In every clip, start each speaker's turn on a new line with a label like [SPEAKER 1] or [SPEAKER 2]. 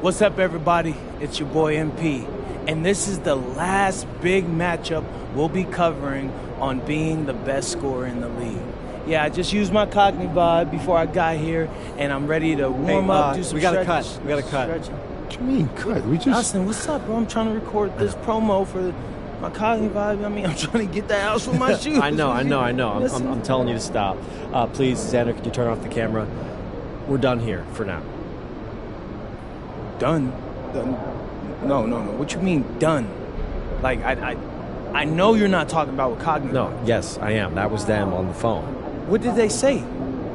[SPEAKER 1] What's up, everybody? It's your boy MP, and this is the last big matchup we'll be covering on being the best scorer in the league. Yeah, I just used my Cogni vibe before I got here, and I'm ready to warm up, do some
[SPEAKER 2] we gotta
[SPEAKER 1] stretches.
[SPEAKER 2] cut. We gotta cut.
[SPEAKER 1] Stretching.
[SPEAKER 3] What you mean cut? We just...
[SPEAKER 1] Austin, what's up, bro? I'm trying to record this promo for my Cogni vibe. I mean, I'm trying to get the house with my shoes.
[SPEAKER 2] I know. I'm telling you to stop. Please, Xander, could you turn off the camera? We're done here for now.
[SPEAKER 1] Done? No. What you mean done? Like, I know you're not talking about what Cogni.
[SPEAKER 2] No, yes, I am. That was them on the phone.
[SPEAKER 1] What did they say?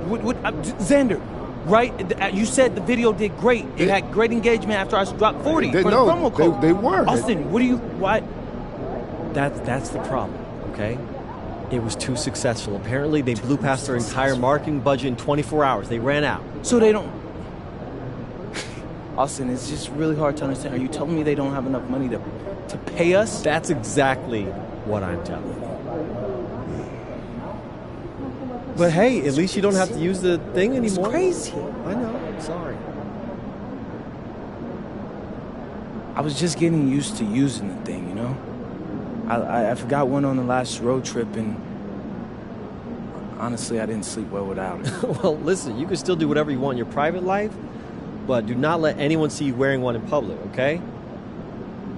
[SPEAKER 1] Xander, right? You said the video did great. It had great engagement after I dropped 40 for the promo code.
[SPEAKER 3] They were.
[SPEAKER 1] Austin, why?
[SPEAKER 2] That's the problem, okay? It was too successful. Apparently, they blew past their entire marketing budget in 24 hours. They ran out.
[SPEAKER 1] So they don't... Austin, it's just really hard to understand. Are you telling me they don't have enough money to pay us?
[SPEAKER 2] That's exactly what I'm telling you. But hey, at least you don't have to use the thing anymore.
[SPEAKER 1] It's crazy.
[SPEAKER 2] I know. I'm sorry.
[SPEAKER 1] I was just getting used to using the thing, you know? I forgot one on the last road trip, and honestly, I didn't sleep well without it.
[SPEAKER 2] Well, listen, you can still do whatever you want in your private life, but do not let anyone see you wearing one in public, okay?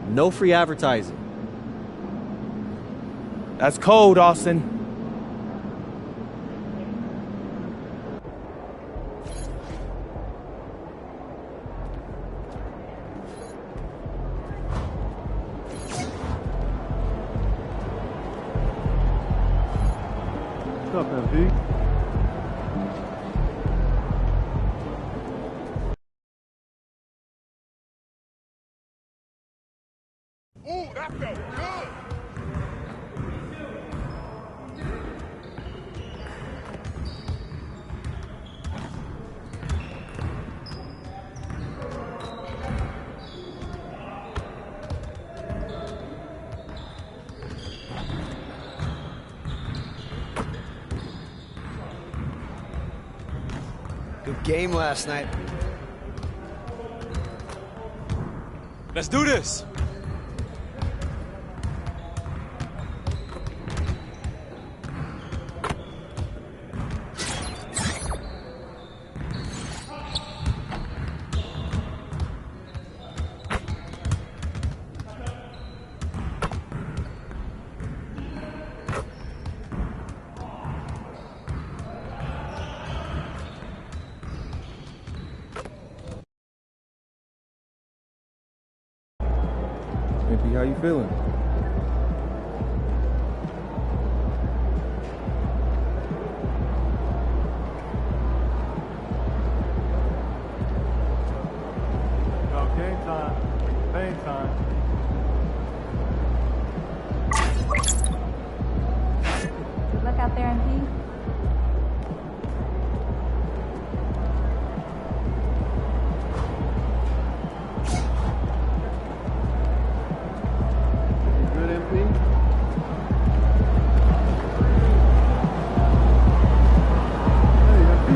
[SPEAKER 2] No free advertising.
[SPEAKER 1] That's cold, Austin.
[SPEAKER 3] What's up, MP?
[SPEAKER 4] Ooh, that felt good.
[SPEAKER 5] Good game last night.
[SPEAKER 6] Let's do this.
[SPEAKER 3] MP, how you feeling? Game time. Pain time.
[SPEAKER 7] Good luck out there, MP.
[SPEAKER 3] Good, MP? Hey, MP.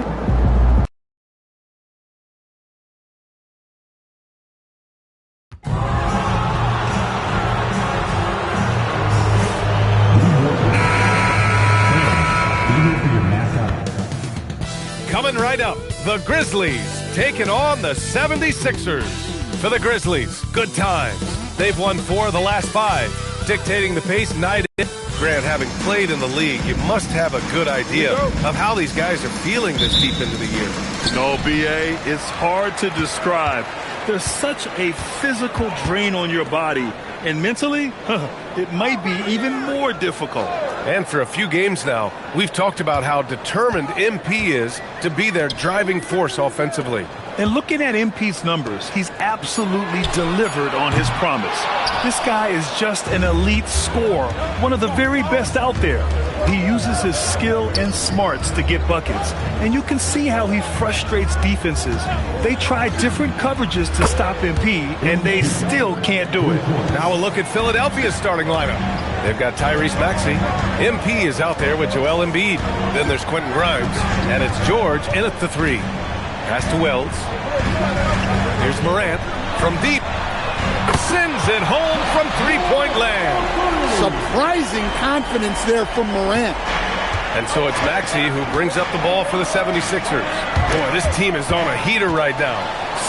[SPEAKER 8] Coming right up, the Grizzlies taking on the 76ers. For the Grizzlies, good times. They've won 4 of the last 5, dictating the pace night in. Grant, having played in the league, you must have a good idea of how these guys are feeling this deep into the year.
[SPEAKER 9] No, BA, it's hard to describe. There's such a physical drain on your body, and mentally, it might be even more difficult.
[SPEAKER 8] And for a few games now, we've talked about how determined MP is to be their driving force offensively.
[SPEAKER 9] And looking at MP's numbers, he's absolutely delivered on his promise. This guy is just an elite scorer, one of the very best out there. He uses his skill and smarts to get buckets, and you can see how he frustrates defenses. They try different coverages to stop MP, and they still can't do it.
[SPEAKER 8] Now a look at Philadelphia's starting lineup. They've got Tyrese Maxey. MP is out there with Joel Embiid. Then there's Quentin Grimes, and it's George in at the 3. Pass to Wells. Here's Morant. from deep. Sends it home from three-point land.
[SPEAKER 5] Surprising confidence there from Morant.
[SPEAKER 8] And so it's Maxey who brings up the ball for the 76ers. Boy, this team is on a heater right now.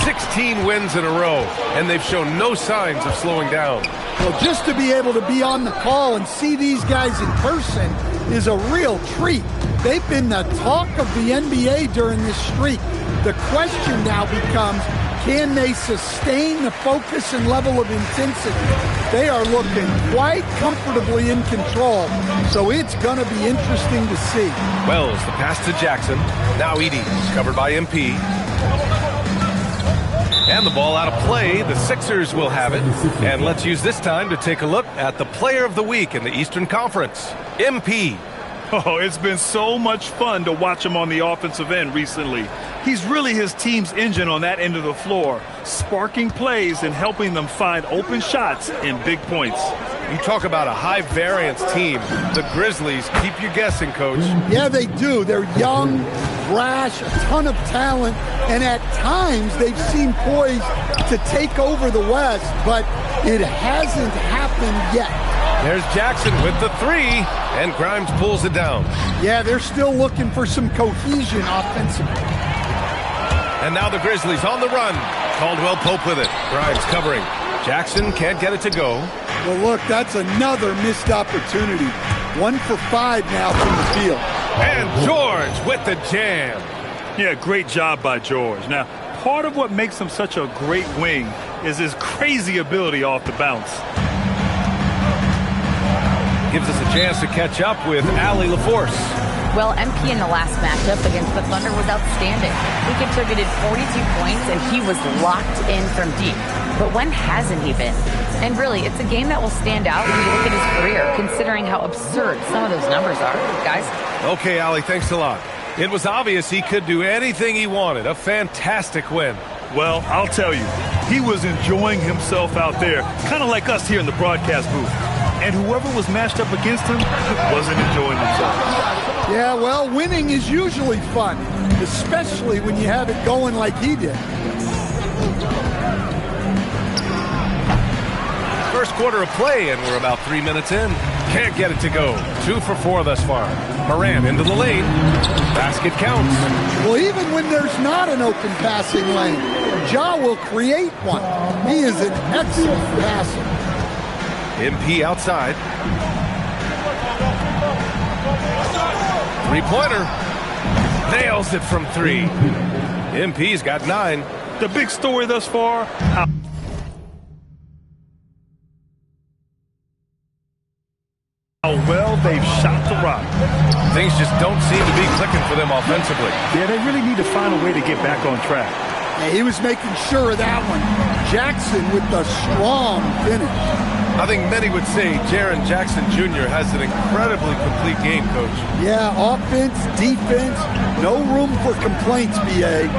[SPEAKER 8] 16 wins in a row, and they've shown no signs of slowing down.
[SPEAKER 5] Well, just to be able to be on the call and see these guys in person is a real treat. They've been the talk of the NBA during this streak. The question now becomes, can they sustain the focus and level of intensity? They are looking quite comfortably in control, so it's going to be interesting to see.
[SPEAKER 8] Wells, the pass to Jackson. Now Edey, covered by MP. And the ball out of play. The Sixers will have it. And let's use this time to take a look at the player of the week in the Eastern Conference, MP.
[SPEAKER 9] Oh, it's been so much fun to watch him on the offensive end recently. He's really his team's engine on that end of the floor, sparking plays and helping them find open shots and big points.
[SPEAKER 8] You talk about a high-variance team. The Grizzlies keep you guessing, Coach.
[SPEAKER 5] Yeah, they do. They're young, brash, a ton of talent, and at times they've seemed poised to take over the West, but it hasn't happened yet.
[SPEAKER 8] There's Jackson with the three, and Grimes pulls it down.
[SPEAKER 5] Yeah, they're still looking for some cohesion offensively.
[SPEAKER 8] And now the Grizzlies on the run. Caldwell Pope with it. Grimes covering. Jackson can't get it to go.
[SPEAKER 5] Well, look, that's another missed opportunity. 1 for 5 now from the field.
[SPEAKER 8] And George with the jam.
[SPEAKER 9] Yeah, great job by George. Now, part of what makes him such a great wing is his crazy ability off the bounce.
[SPEAKER 8] Gives us a chance to catch up with Allie LaForce.
[SPEAKER 10] Well, MP in the last matchup against the Thunder was outstanding. He contributed 42 points, and he was locked in from deep. But when hasn't he been? And really, it's a game that will stand out when you look at his career, considering how absurd some of those numbers are, guys.
[SPEAKER 8] Okay, Allie, thanks a lot. It was obvious he could do anything he wanted. A fantastic win.
[SPEAKER 9] Well, I'll tell you, he was enjoying himself out there, kind of like us here in the broadcast booth. And whoever was matched up against him wasn't enjoying themselves.
[SPEAKER 5] Yeah, well, winning is usually fun, especially when you have it going like he did.
[SPEAKER 8] First quarter of play, and we're about 3 minutes in. Can't get it to go. 2 for 4 thus far. Morant into the lane. Basket counts.
[SPEAKER 5] Well, even when there's not an open passing lane, Ja will create one. He is an excellent passer.
[SPEAKER 8] MP outside. Three-pointer. Nails it from 3. MP's got 9.
[SPEAKER 9] The big story thus far, how well they've shot the rock.
[SPEAKER 8] Things just don't seem to be clicking for them offensively.
[SPEAKER 9] Yeah, they really need to find a way to get back on track.
[SPEAKER 5] Yeah, he was making sure of that one. Jackson with the strong finish.
[SPEAKER 8] I think many would say Jaren Jackson Jr. has an incredibly complete game, Coach.
[SPEAKER 5] Yeah, offense, defense, no room for complaints, B.A.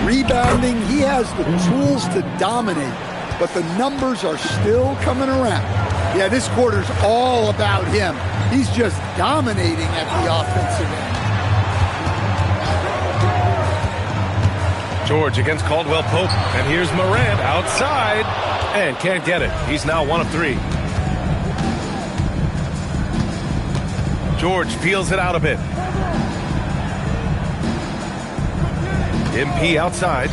[SPEAKER 5] Rebounding, he has the tools to dominate, but the numbers are still coming around. Yeah, this quarter's all about him. He's just dominating at the offensive end.
[SPEAKER 8] George against Caldwell Pope, and here's Morant outside, and can't get it. He's now 1 of 3. George peels it out a bit. MP outside.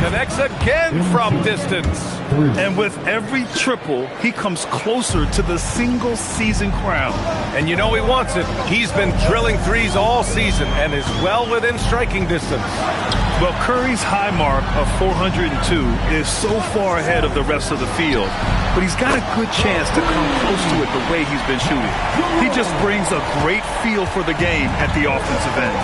[SPEAKER 8] Connects again from distance.
[SPEAKER 9] And with every triple, he comes closer to the single-season crown.
[SPEAKER 8] And you know he wants it. He's been drilling threes all season and is well within striking distance.
[SPEAKER 9] Well, Curry's high mark of 402 is so far ahead of the rest of the field, but he's got a good chance to come close to it the way he's been shooting. He just brings a great feel for the game at the offensive end.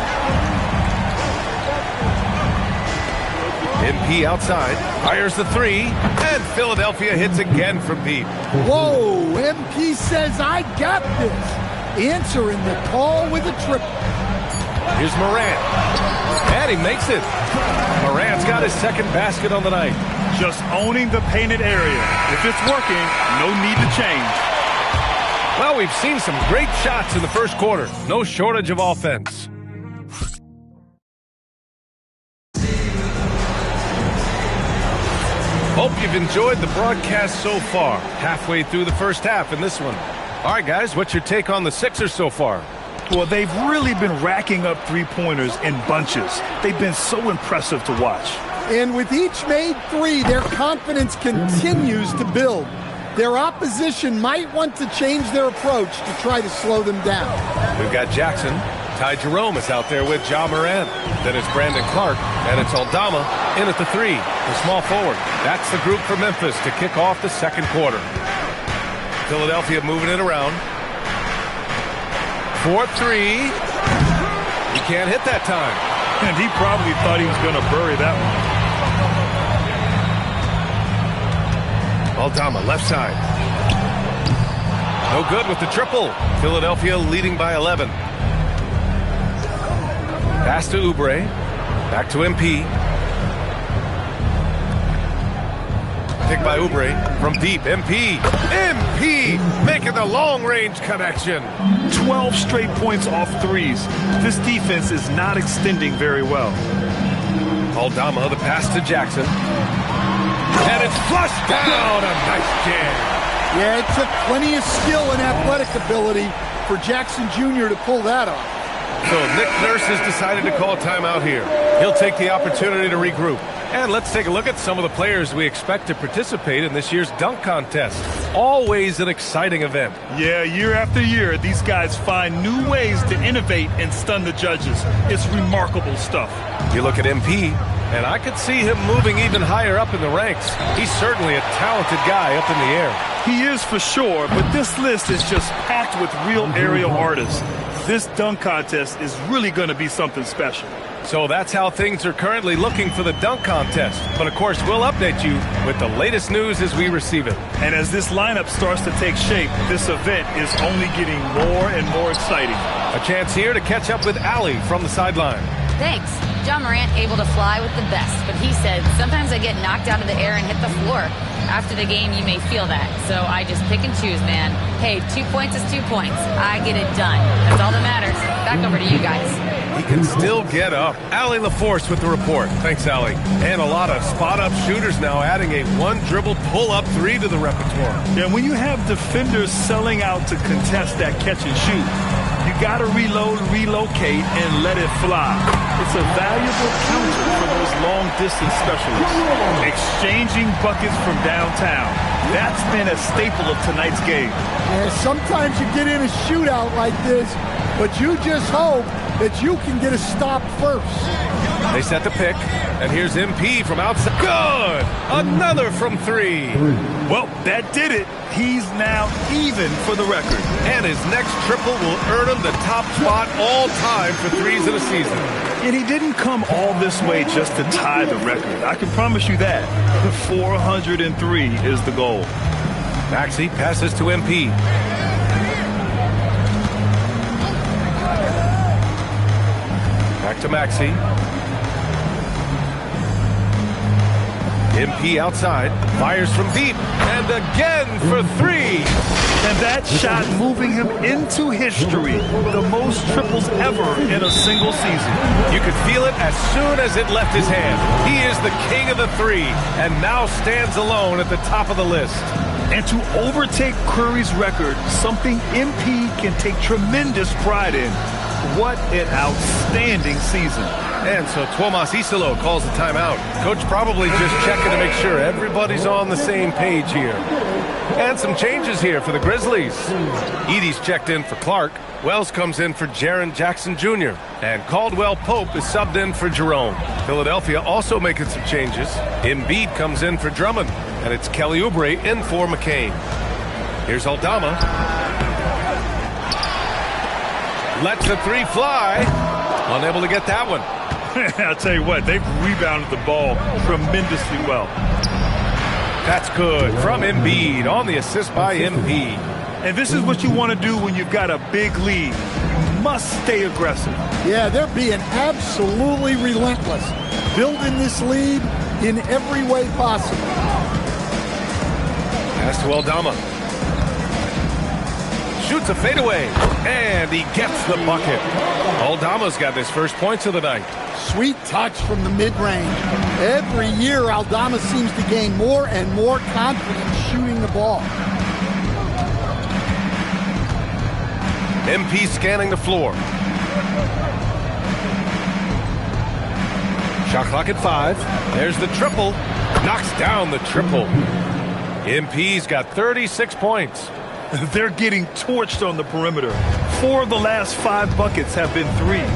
[SPEAKER 8] MP outside, fires the 3, and Philadelphia hits again from deep.
[SPEAKER 5] Whoa, MP says, I got this. Answering the call with a triple.
[SPEAKER 8] Here's Morant, and he makes it. Morant's got his second basket on the night.
[SPEAKER 9] Just owning the painted area. If it's working, no need to change.
[SPEAKER 8] Well, we've seen some great shots in the first quarter. No shortage of offense. Hope you've enjoyed the broadcast so far. Halfway through the first half in this one. All right, guys, what's your take on the Sixers so far?
[SPEAKER 9] Well, they've really been racking up three-pointers in bunches. They've been so impressive to watch.
[SPEAKER 5] And with each made three, their confidence continues to build. Their opposition might want to change their approach to try to slow them down.
[SPEAKER 8] We've got Jackson. Ty Jerome is out there with Ja Morant. Then it's Brandon Clark, and it's Aldama in at the three, the small forward. That's the group for Memphis to kick off the second quarter. Philadelphia moving it around. 4-3. He can't hit that time.
[SPEAKER 9] And he probably thought he was going to bury that one.
[SPEAKER 8] Aldama, left side. No good with the triple. Philadelphia leading by 11. Pass to Oubre. Back to MP. Pick by Oubre from deep. MP. MP making the long-range connection.
[SPEAKER 9] 12 straight points off threes. This defense is not extending very well.
[SPEAKER 8] Aldama, the pass to Jackson. And it's flushed down. A nice jam.
[SPEAKER 5] Yeah, it took plenty of skill and athletic ability for Jackson Jr. to pull that off.
[SPEAKER 8] So Nick Nurse has decided to call timeout here. He'll take the opportunity to regroup. And let's take a look at some of the players we expect to participate in this year's dunk contest. Always an exciting event.
[SPEAKER 9] Yeah, year after year, these guys find new ways to innovate and stun the judges. It's remarkable stuff.
[SPEAKER 8] You look at MP, and I could see him moving even higher up in the ranks. He's certainly a talented guy up in the air.
[SPEAKER 9] He is for sure, but this list is just packed with real aerial artists. This dunk contest is really going to be something special.
[SPEAKER 8] So that's how things are currently looking for the dunk contest. But of course, we'll update you with the latest news as we receive it.
[SPEAKER 9] And as this lineup starts to take shape, this event is only getting more and more exciting.
[SPEAKER 8] A chance here to catch up with Allie from the sideline.
[SPEAKER 10] Thanks. Ja Morant able to fly with the best, but he said, sometimes I get knocked out of the air and hit the floor. After the game, you may feel that. So I just pick and choose, man. Hey, 2 points is 2 points. I get it done. That's all that matters. Back over to you guys.
[SPEAKER 8] He can still get up. Allie LaForce with the report. Thanks, Allie. And a lot of spot-up shooters now adding a one-dribble pull-up three to the repertoire.
[SPEAKER 9] Yeah, when you have defenders selling out to contest that catch and shoot, you got to reload, relocate, and let it fly. It's a valuable counter for those long-distance specialists. Exchanging buckets from downtown. That's been a staple of tonight's game.
[SPEAKER 5] Yeah, sometimes you get in a shootout like this, but you just hope that you can get a stop first.
[SPEAKER 8] They set the pick, and here's MP from outside. Good! Another from three.
[SPEAKER 9] Well, that did it. He's now even for the record.
[SPEAKER 8] And his next triple will earn him the top spot all time for threes in a season.
[SPEAKER 9] And he didn't come all this way just to tie the record. I can promise you that. 403 is the goal.
[SPEAKER 8] Maxey passes to MP. Back to Maxey. MP outside, fires from deep, and again for three.
[SPEAKER 9] And that shot moving him into history. The most triples ever in a single season.
[SPEAKER 8] You could feel it as soon as it left his hand. He is the king of the three, and now stands alone at the top of the list.
[SPEAKER 9] And to overtake Curry's record, something MP can take tremendous pride in. What an outstanding season.
[SPEAKER 8] And so Tomas Isolo calls the timeout. Coach probably just checking to make sure everybody's on the same page here. And some changes here for the Grizzlies. Edey's checked in for Clark. Wells comes in for Jaren Jackson Jr. And Caldwell Pope is subbed in for Jerome. Philadelphia also making some changes. Embiid comes in for Drummond. And it's Kelly Oubre in for McCain. Here's Aldama. Lets the three fly. Unable to get that one.
[SPEAKER 9] I'll tell you what, they've rebounded the ball tremendously well.
[SPEAKER 8] That's good from Embiid on the assist by MP.
[SPEAKER 9] And this is what you want to do when you've got a big lead. You must stay aggressive.
[SPEAKER 5] Yeah, they're being absolutely relentless, building this lead in every way possible.
[SPEAKER 8] Pass to Aldama. shoots a fadeaway, and he gets the bucket. Aldama's got his first points of the night.
[SPEAKER 5] Sweet touch from the mid-range. Every year, Aldama seems to gain more and more confidence shooting the ball.
[SPEAKER 8] MP scanning the floor. Shot clock at 5. There's the triple. Knocks down the triple. MP's got 36 points.
[SPEAKER 9] They're getting torched on the perimeter. 4 of the last 5 buckets have been threes.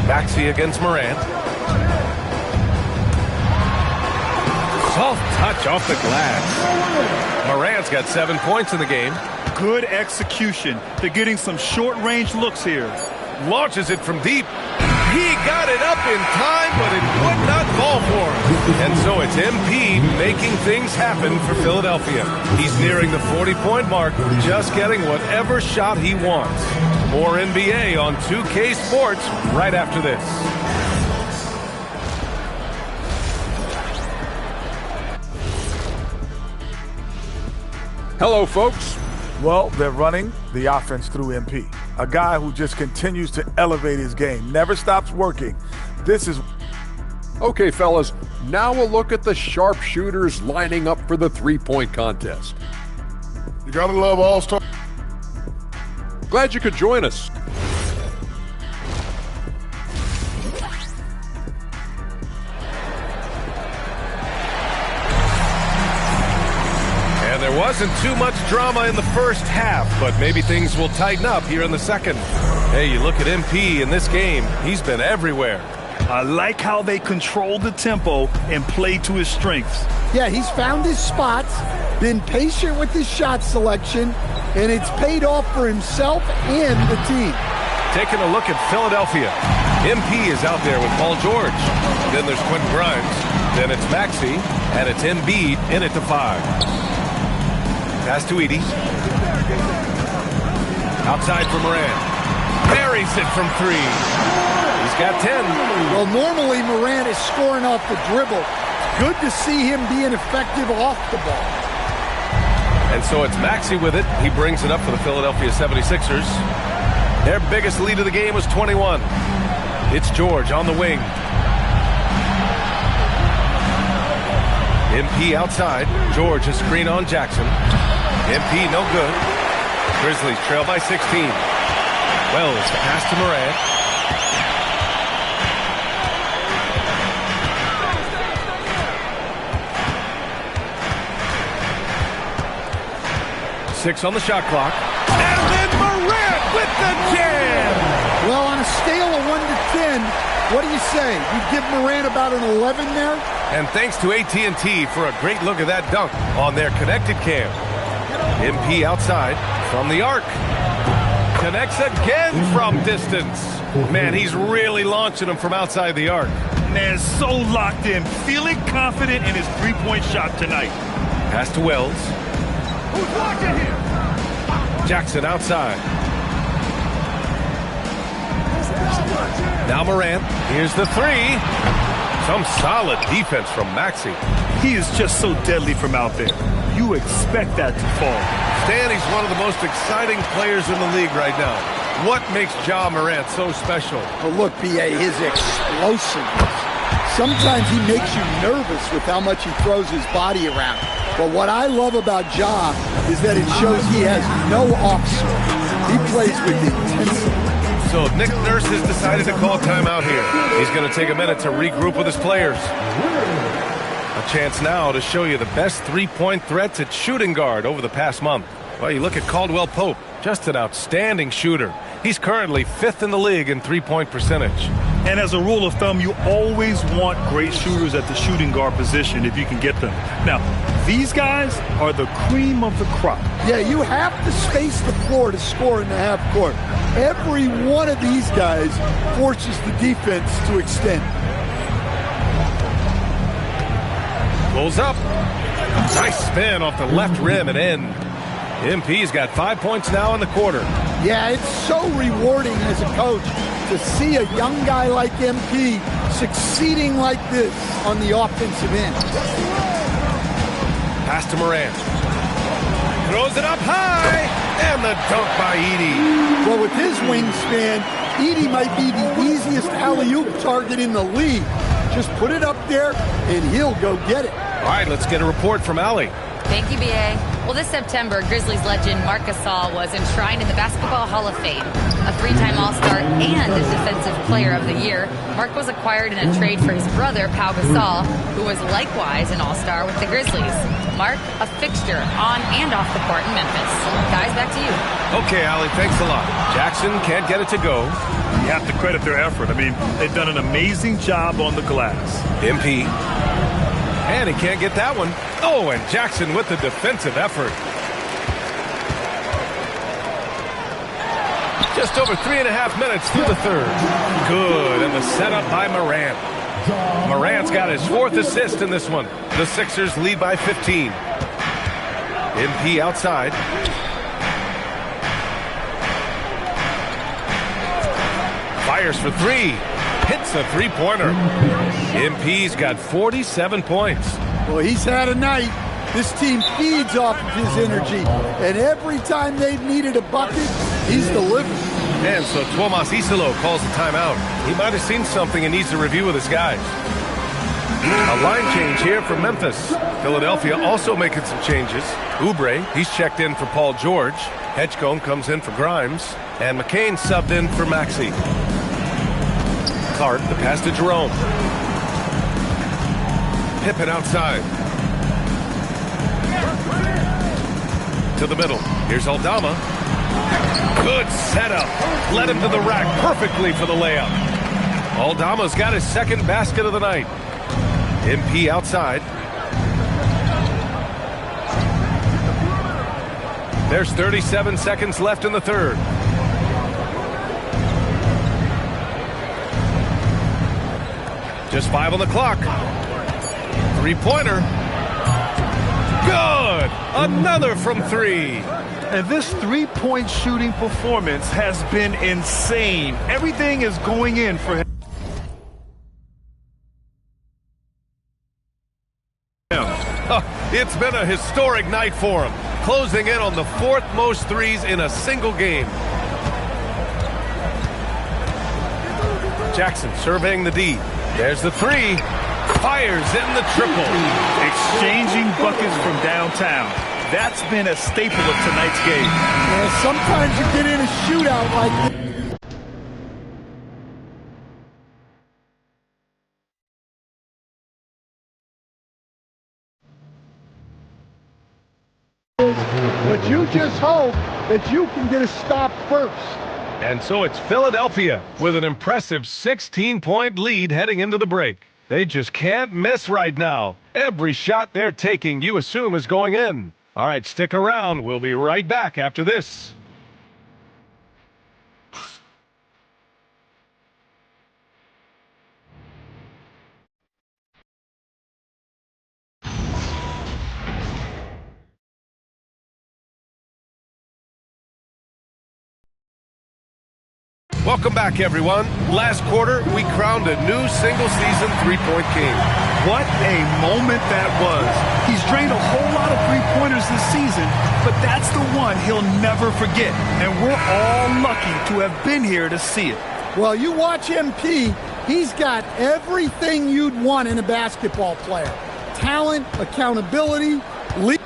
[SPEAKER 8] Maxey against Morant. Soft touch off the glass. Morant's got 7 points in the game.
[SPEAKER 9] Good execution. They're getting some short-range looks here.
[SPEAKER 8] Launches it from deep. He got it up in time, but it would not fall for him. And so it's MP making things happen for Philadelphia. He's nearing the 40-point mark, just getting whatever shot he wants. More NBA on 2K Sports right after this.
[SPEAKER 11] Hello, folks. Well, they're running the offense through MP, a guy who just continues to elevate his game, never stops working. This is...
[SPEAKER 12] Okay, fellas, now a look at the sharpshooters lining up for the three-point contest.
[SPEAKER 4] You gotta love All-Star.
[SPEAKER 12] Glad you could join us.
[SPEAKER 8] And there wasn't too much drama in the first half, but maybe things will tighten up here in the second. Hey, you look at MP in this game, he's been everywhere.
[SPEAKER 9] I like how they control the tempo and play to his strengths.
[SPEAKER 5] Yeah, he's found his spots, been patient with his shot selection, and it's paid off for himself and the team.
[SPEAKER 8] Taking a look at Philadelphia. MP is out there with Paul George. Then there's Quentin Grimes. Then it's Maxey, and it's Embiid in it to 5. Pass to Edie. Outside for Morant. Buries it from 3. He's got 10.
[SPEAKER 5] Well, normally Morant is scoring off the dribble. Good to see him being effective off the ball.
[SPEAKER 8] And so it's Maxey with it. He brings it up for the Philadelphia 76ers. Their biggest lead of the game was 21. It's George on the wing. MP outside. George a screen on Jackson. MP no good. Grizzlies trail by 16. Wells pass to Morant. Six on the shot clock. And then Morant with the jam!
[SPEAKER 5] Well, on a scale of 1 to 10, what do you say? You give Morant about an 11 there?
[SPEAKER 8] And thanks to AT&T for a great look at that dunk on their connected cam. MP outside from the arc. Connects again from distance. Man, he's really launching them from outside the arc.
[SPEAKER 9] Man, so locked in, feeling confident in his three-point shot tonight.
[SPEAKER 8] Pass to Wells.
[SPEAKER 4] Who's watching here?
[SPEAKER 8] Jackson outside. Now Morant. Here's the 3. Some solid defense from Maxey.
[SPEAKER 9] He is just so deadly from out there. You expect that to fall.
[SPEAKER 8] Stan, he's one of the most exciting players in the league right now. What makes Ja Morant so special?
[SPEAKER 5] Oh, look, B.A., his explosiveness. Sometimes he makes you nervous with how much he throws his body around. But what I love about Ja is that it shows he has no off-swing. He plays with intensity.
[SPEAKER 8] So Nick Nurse has decided to call timeout here. He's going to take a minute to regroup with his players. A chance now to show you the best three-point threats at shooting guard over the past month. Well, you look at Caldwell Pope, just an outstanding shooter. He's currently 5th in the league in three-point percentage.
[SPEAKER 9] And as a rule of thumb, you always want great shooters at the shooting guard position if you can get them. Now, these guys are the cream of the crop.
[SPEAKER 5] Yeah, you have to space the floor to score in the half court. Every one of these guys forces the defense to extend.
[SPEAKER 8] Pulls up. Nice spin off the left rim and in. MP's got 5 points now in the quarter.
[SPEAKER 5] Yeah, it's so rewarding as a coach to see a young guy like MP succeeding like this on the offensive end.
[SPEAKER 8] Pass to Morant. Throws it up high, and the dunk by Edey.
[SPEAKER 5] Well, with his wingspan, Edey might be the easiest alley-oop target in the league. Just put it up there, and he'll go get it.
[SPEAKER 8] All right, let's get a report from Allie.
[SPEAKER 10] Thank you, B.A. Well, this September, Grizzlies legend Marc Gasol was enshrined in the Basketball Hall of Fame. A three-time All-Star and a Defensive Player of the Year, Marc was acquired in a trade for his brother, Pau Gasol, who was likewise an All-Star with the Grizzlies. Marc, a fixture on and off the court in Memphis. Guys, back to you.
[SPEAKER 8] Okay, Allie, thanks a lot. Jackson can't get it to go.
[SPEAKER 9] You have to credit their effort. I mean, they've done an amazing job on the glass.
[SPEAKER 8] MP. And he can't get that one. Oh, and Jackson with the defensive effort. Just over 3.5 minutes through the third. Good, and the setup by Morant. Morant's got his 4th assist in this one. The Sixers lead by 15. MP outside. Fires for 3. Hits a three-pointer. MP's got 47 points.
[SPEAKER 5] Well, he's had a night. This team feeds off of his energy, and every time they've needed a bucket, he's delivered.
[SPEAKER 8] And so Tomas Isolo calls the timeout. He might have seen something and needs to review with his guys. A line change here for Memphis. Philadelphia also making some changes. Oubre, he's checked in for Paul George. Hedgecombe comes in for Grimes. And McCain subbed in for Maxey. Clark, the pass to Jerome. Pippen outside. To the middle. Here's Aldama. Good setup. Led him to the rack perfectly for the layup. Aldama's got his 2nd basket of the night. MP outside. There's 37 seconds left in the third. Just 5 on the clock. Three-pointer. Good! Another from 3.
[SPEAKER 9] And this three-point shooting performance has been insane. Everything is going in for him.
[SPEAKER 8] It's been a historic night for him, closing in on the 4th most threes in a single game. Jackson surveying the D. There's the 3. Fires in the triple.
[SPEAKER 9] Exchanging buckets from downtown. That's been a staple of tonight's game.
[SPEAKER 5] Yeah, sometimes you get in a shootout like this. But you just hope that you can get a stop first.
[SPEAKER 8] And so it's Philadelphia with an impressive 16-point lead heading into the break. They just can't miss right now. Every shot they're taking, you assume, is going in. All right, stick around. We'll be right back after this. Welcome back, everyone. Last quarter, we crowned a new single-season three-point king.
[SPEAKER 9] What a moment that was. He's drained a whole lot of three-pointers this season, but that's the one he'll never forget. And we're all lucky to have been here to see it.
[SPEAKER 5] Well, you watch MP, he's got everything you'd want in a basketball player. Talent, accountability, lead.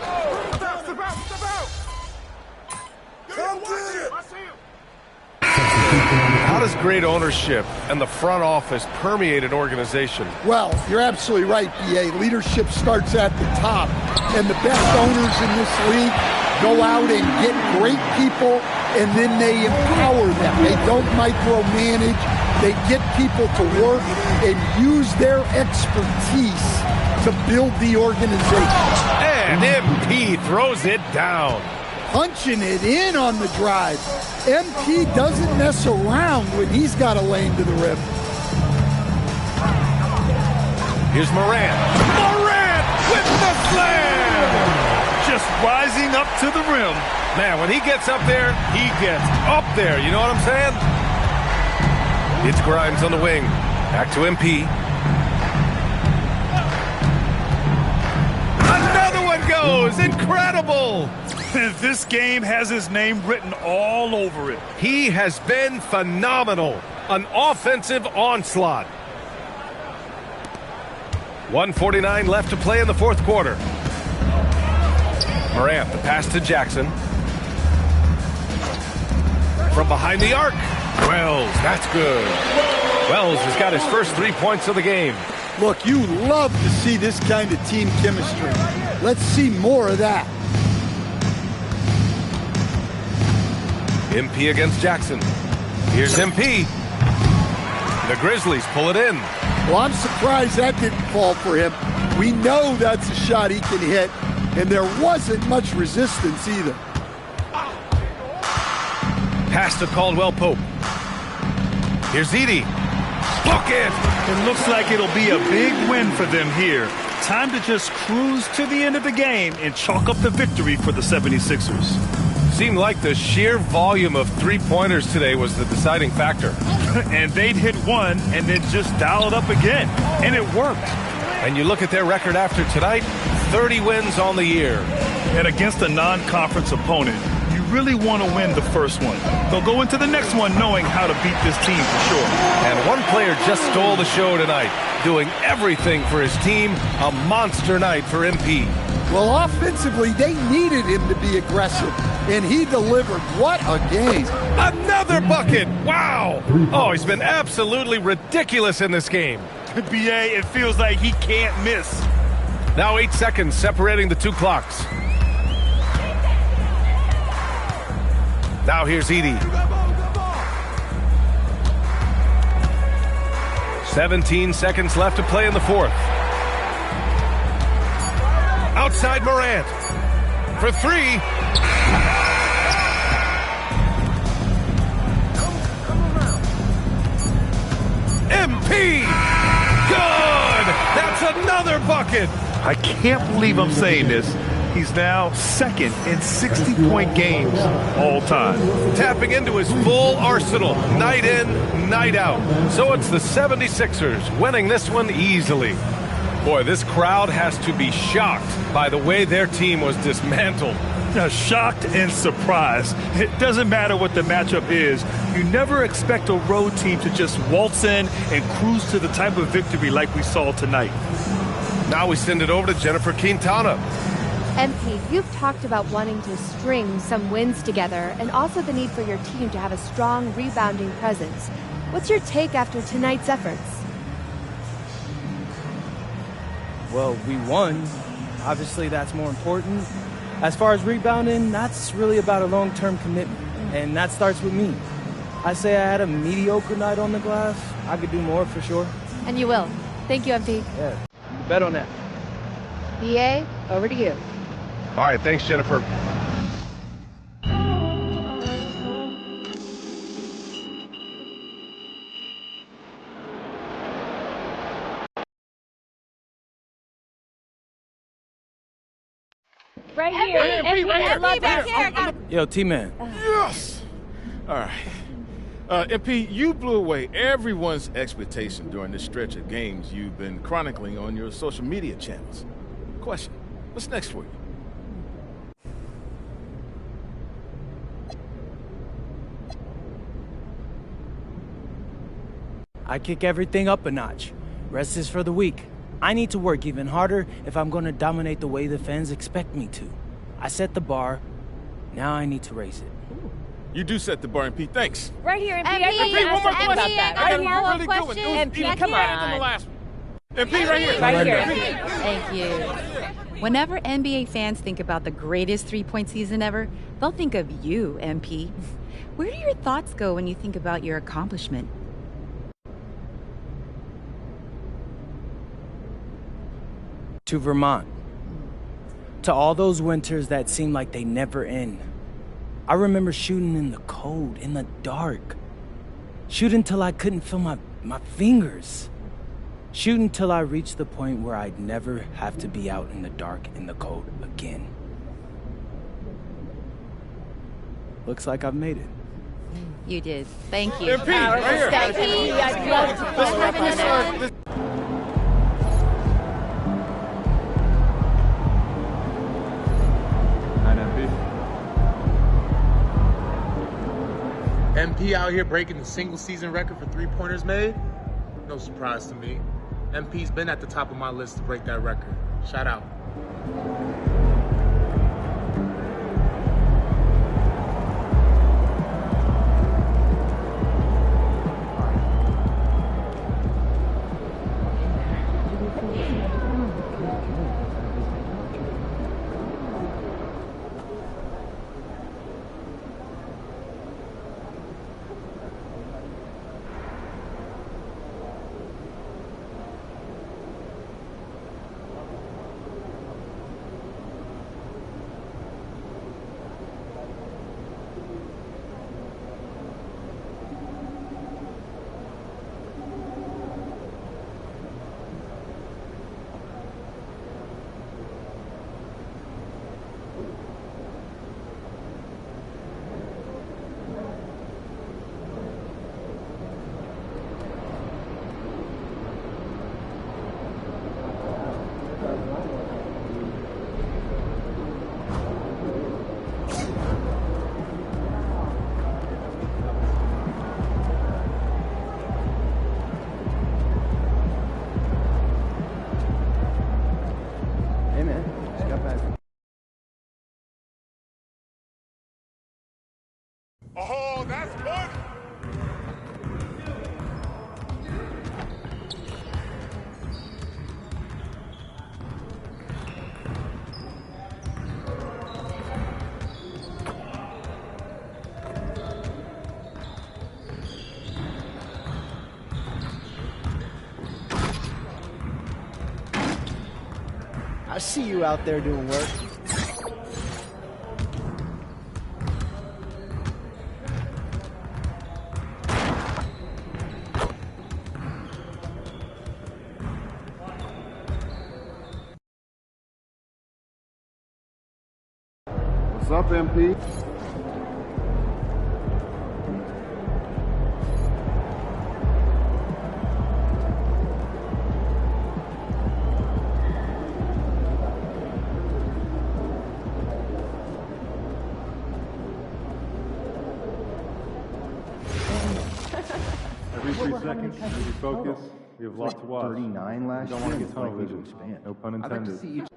[SPEAKER 8] How does great ownership and the front office permeate an organization?
[SPEAKER 5] Well, you're absolutely right, B.A. Leadership starts at the top, and the best owners in this league go out and get great people, and then they empower them. They don't micromanage. They get people to work and use their expertise to build the organization.
[SPEAKER 8] And MP throws it down.
[SPEAKER 5] Punching it in on the drive. MP doesn't mess around when he's got a lane to the rim.
[SPEAKER 8] Here's Morant. Morant with the slam!
[SPEAKER 9] just rising up to the rim.
[SPEAKER 8] Man, when he gets up there, he gets up there. You know what I'm saying? It's Grimes on the wing. Back to MP. Another one goes. Incredible.
[SPEAKER 9] This game has his name written all over it.
[SPEAKER 8] He has been phenomenal. An offensive onslaught. 1:49 left to play in the fourth quarter. Morant, the pass to Jackson. From behind the arc. Wells, that's good. Wells has got his first 3 points of the game.
[SPEAKER 5] Look, you love to see this kind of team chemistry. Let's see more of that.
[SPEAKER 8] MP against Jackson. Here's MP. The Grizzlies pull it in.
[SPEAKER 5] Well, I'm surprised that didn't fall for him. We know that's a shot he can hit, and there wasn't much resistance either.
[SPEAKER 8] Pass to Caldwell Pope. Here's Edey. Book it!
[SPEAKER 9] It looks like it'll be a big win for them here. Time to just cruise to the end of the game and chalk up the victory for the 76ers.
[SPEAKER 8] Seemed like the sheer volume of three-pointers today was the deciding factor.
[SPEAKER 9] And they'd hit one and then just dial it up again. And it worked.
[SPEAKER 8] And you look at their record after tonight, 30 wins on the year.
[SPEAKER 9] And against a non-conference opponent, you really want to win the first one. They'll go into the next one knowing how to beat this team for sure.
[SPEAKER 8] And one player just stole the show tonight, doing everything for his team. A monster night for MP.
[SPEAKER 5] Well, offensively, they needed him to be aggressive, and he delivered. What a game.
[SPEAKER 8] Another bucket. Wow. Oh, he's been absolutely ridiculous in this game.
[SPEAKER 9] BA, it feels like he can't miss.
[SPEAKER 8] Now 8 seconds separating the two clocks. Now here's Edey. 17 seconds left to play in the fourth. Outside Morant. For three. MP. Good. That's another bucket.
[SPEAKER 9] I can't believe I'm saying this. He's now second in 60-point games all time.
[SPEAKER 8] Tapping into his full arsenal, night in, night out. So it's the 76ers winning this one easily. Boy, this crowd has to be shocked by the way their team was dismantled.
[SPEAKER 9] Shocked and surprised. It doesn't matter what the matchup is. You never expect a road team to just waltz in and cruise to the type of victory like we saw tonight.
[SPEAKER 8] Now we send it over to Jennifer Quintana.
[SPEAKER 13] MP, you've talked about wanting to string some wins together and also the need for your team to have a strong rebounding presence. What's your take after tonight's efforts?
[SPEAKER 1] Well, we won. Obviously, that's more important. As far as rebounding, that's really about a long-term commitment, and that starts with me. I say I had a mediocre night on the glass. I could do more for sure.
[SPEAKER 13] And you will. Thank you, MP.
[SPEAKER 1] Yeah, bet on that.
[SPEAKER 13] BA, over to you.
[SPEAKER 8] All right, thanks, Jennifer.
[SPEAKER 7] Right here. MP,
[SPEAKER 1] Yo, T-Man.
[SPEAKER 14] Yes! All right. MP, you blew away everyone's expectation during this stretch of games you've been chronicling on your social media channels. Question, what's next for you?
[SPEAKER 1] I kick everything up a notch. Rest is for the weak. I need to work even harder if I'm going to dominate the way the fans expect me to. I set the bar. Now I need to raise it.
[SPEAKER 14] You do set the bar, MP. Thanks.
[SPEAKER 7] Right here, MP.
[SPEAKER 14] MP, one more question.
[SPEAKER 7] About that.
[SPEAKER 14] I got
[SPEAKER 7] Right
[SPEAKER 14] one really
[SPEAKER 7] here.
[SPEAKER 14] good one. It was
[SPEAKER 7] MP, come
[SPEAKER 14] better than the
[SPEAKER 7] on.
[SPEAKER 14] last one. MP, right here.
[SPEAKER 7] Right here.
[SPEAKER 15] Thank you. Whenever NBA fans think about the greatest three-point season ever, they'll think of you, MP. Where do your thoughts go when you think about your accomplishment?
[SPEAKER 1] To Vermont. To all those winters that seemed like they never end. I remember shooting in the cold, in the dark. Shooting till I couldn't feel my fingers. Shooting till I reached the point where I'd never have to be out in the dark, in the cold again. looks like I've made it.
[SPEAKER 15] You did. Thank you.
[SPEAKER 14] MP, right here.
[SPEAKER 7] MP, I'd love to follow up on that.
[SPEAKER 16] MP out here breaking the single season record for three-pointers made? No surprise to me. MP's been at the top of my list to break that record. Shout out.
[SPEAKER 4] Oh, that's good.
[SPEAKER 2] I see you out there doing work.
[SPEAKER 3] What's up, MP? Every 3 seconds, every focus. We have lots to watch.
[SPEAKER 17] 39 last
[SPEAKER 3] year.
[SPEAKER 17] year.
[SPEAKER 3] Don't want to get tunnel
[SPEAKER 17] Likely to
[SPEAKER 3] vision.
[SPEAKER 17] expand.
[SPEAKER 3] No pun
[SPEAKER 17] I'd like to
[SPEAKER 3] intended.
[SPEAKER 17] see you.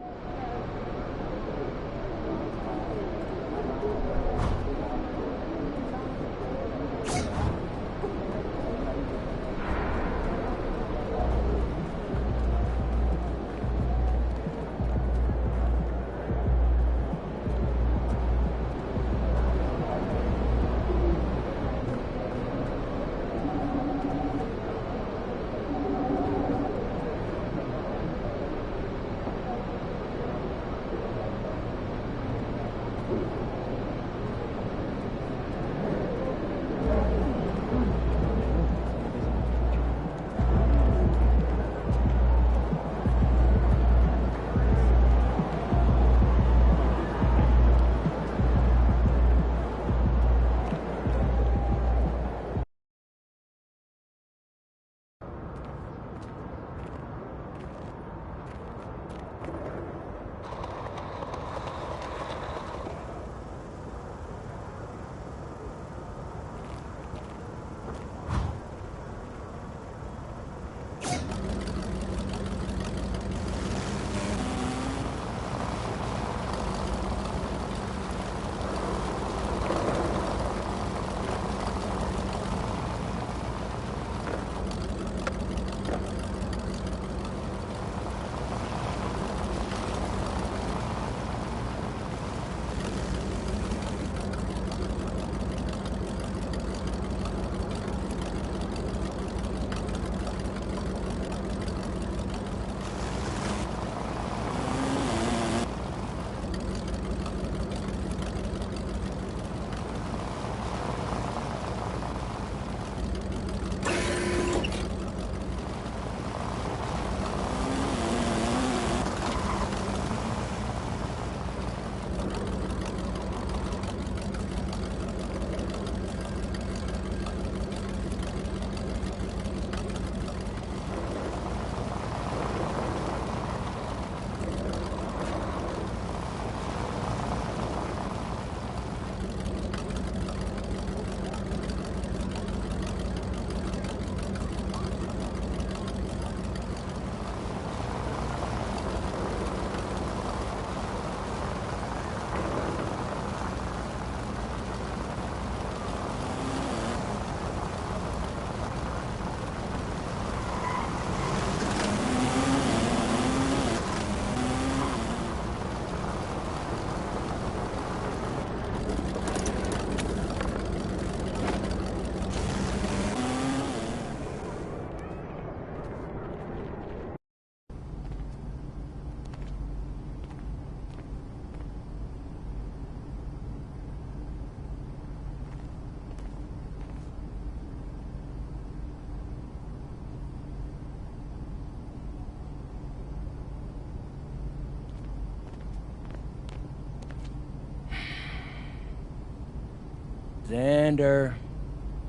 [SPEAKER 1] Xander,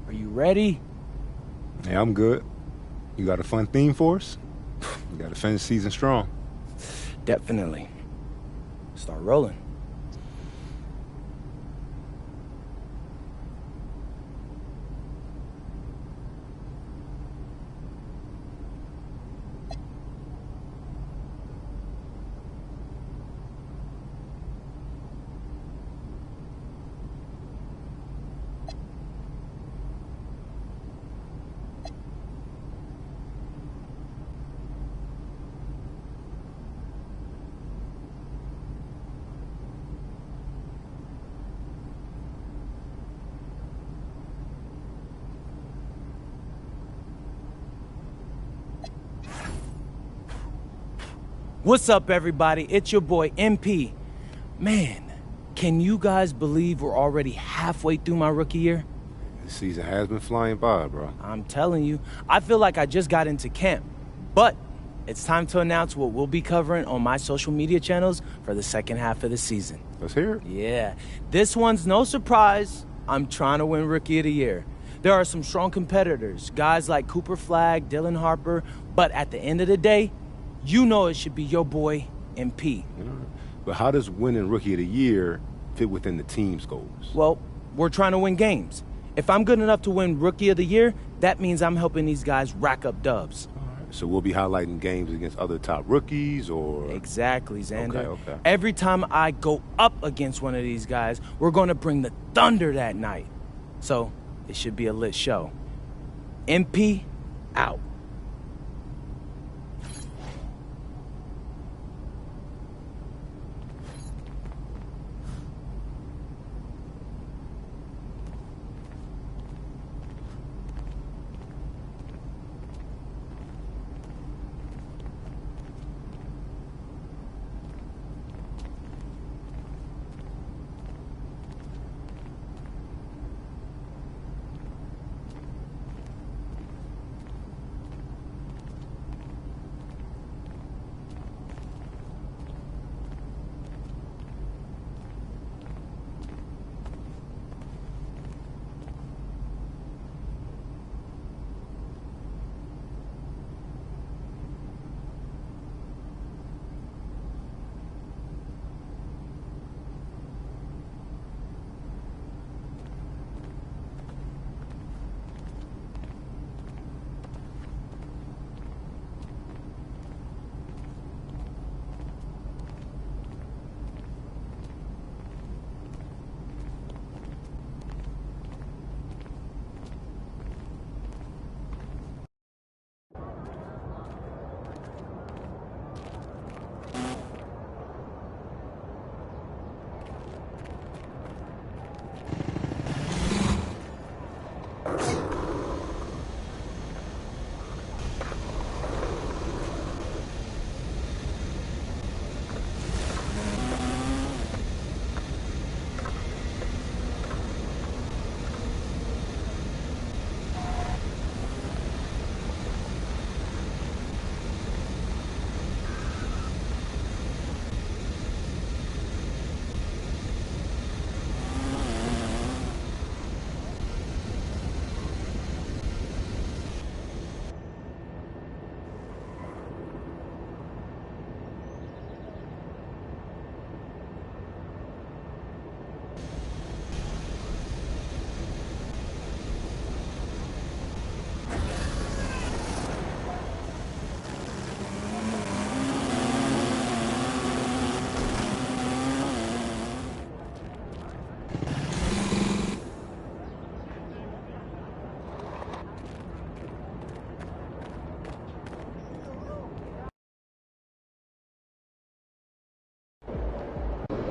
[SPEAKER 1] are you ready?
[SPEAKER 17] Hey, I'm good. You got a fun theme for us? We got to finish the season strong.
[SPEAKER 1] Definitely. Start rolling. What's up, everybody? It's your boy, MP. Man, can you guys believe we're already halfway through my rookie year?
[SPEAKER 17] The season has been flying by, bro.
[SPEAKER 1] I'm telling you, I feel like I just got into camp. But it's time to announce what we'll be covering on my social media channels for the second half of the season.
[SPEAKER 17] Let's hear it.
[SPEAKER 1] Yeah, this one's no surprise. I'm trying to win Rookie of the Year. There are some strong competitors, guys like Cooper Flagg, Dylan Harper, but at the end of the day, you know it should be your boy, MP.
[SPEAKER 17] But how does winning Rookie of the Year fit within the team's goals?
[SPEAKER 1] Well, we're trying to win games. If I'm good enough to win Rookie of the Year, that means I'm helping these guys rack up dubs.
[SPEAKER 17] All right, so we'll be highlighting games against other top rookies, or?
[SPEAKER 1] Exactly, Xander.
[SPEAKER 17] Okay.
[SPEAKER 1] Every time I go up against one of these guys, we're going to bring the thunder that night. So it should be a lit show. MP, out.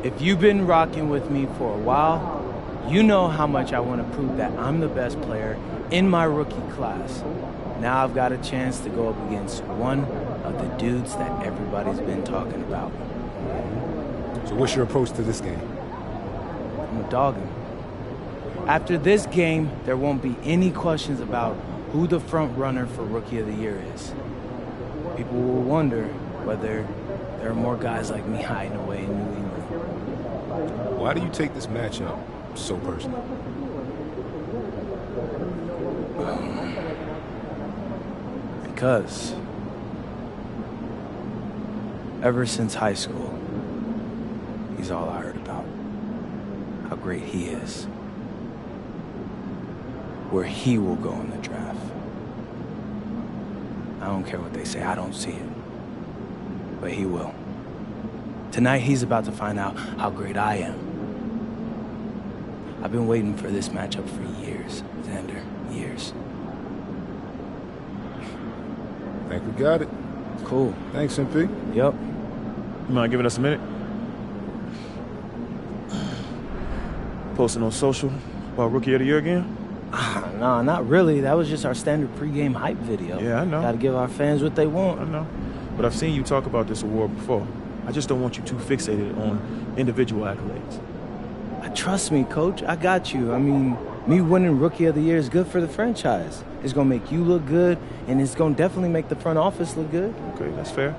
[SPEAKER 1] If you've been rocking with me for a while, you know how much I want to prove that I'm the best player in my rookie class. Now I've got a chance to go up against one of the dudes that everybody's been talking about.
[SPEAKER 17] So what's your approach to this game?
[SPEAKER 1] I'm a dog him. After this game, there won't be any questions about who the front runner for Rookie of the Year is. People will wonder whether there are more guys like me hiding away in New England.
[SPEAKER 17] Why do you take this matchup so personal?
[SPEAKER 1] Because ever since high school, he's all I heard about. How great he is. Where he will go in the draft. I don't care what they say, I don't see it. But he will. Tonight he's about to find out how great I am. I've been waiting for this matchup for years, Xander, years.
[SPEAKER 17] I think we got it.
[SPEAKER 1] Cool.
[SPEAKER 17] Thanks, MP.
[SPEAKER 1] Yep.
[SPEAKER 6] You mind giving us a minute? Posting on social about Rookie of the Year again?
[SPEAKER 1] Nah, not really. That was just our standard pregame hype video.
[SPEAKER 6] Yeah, I know.
[SPEAKER 1] Gotta give our fans what they want.
[SPEAKER 6] I know. But I've seen you talk about this award before. I just don't want you too fixated on individual accolades.
[SPEAKER 1] Trust me, Coach. I got you. I mean, me winning Rookie of the Year is good for the franchise. It's gonna make you look good, and it's gonna definitely make the front office look good.
[SPEAKER 6] Okay, that's fair.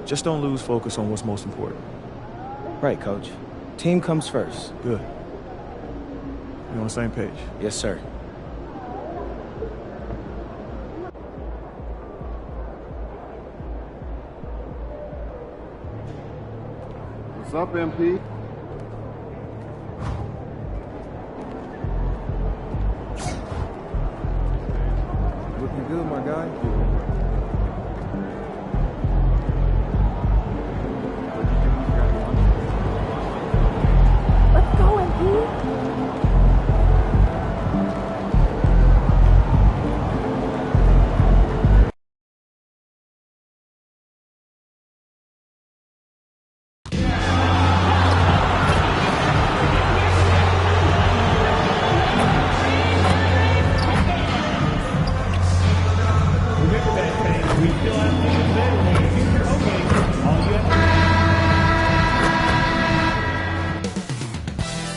[SPEAKER 6] Just don't lose focus on what's most important.
[SPEAKER 1] Right, Coach. Team comes first.
[SPEAKER 6] Good. You on the same page?
[SPEAKER 1] Yes, sir.
[SPEAKER 3] What's up, MP?
[SPEAKER 17] Looking good, my guy.
[SPEAKER 7] Let's go, MP.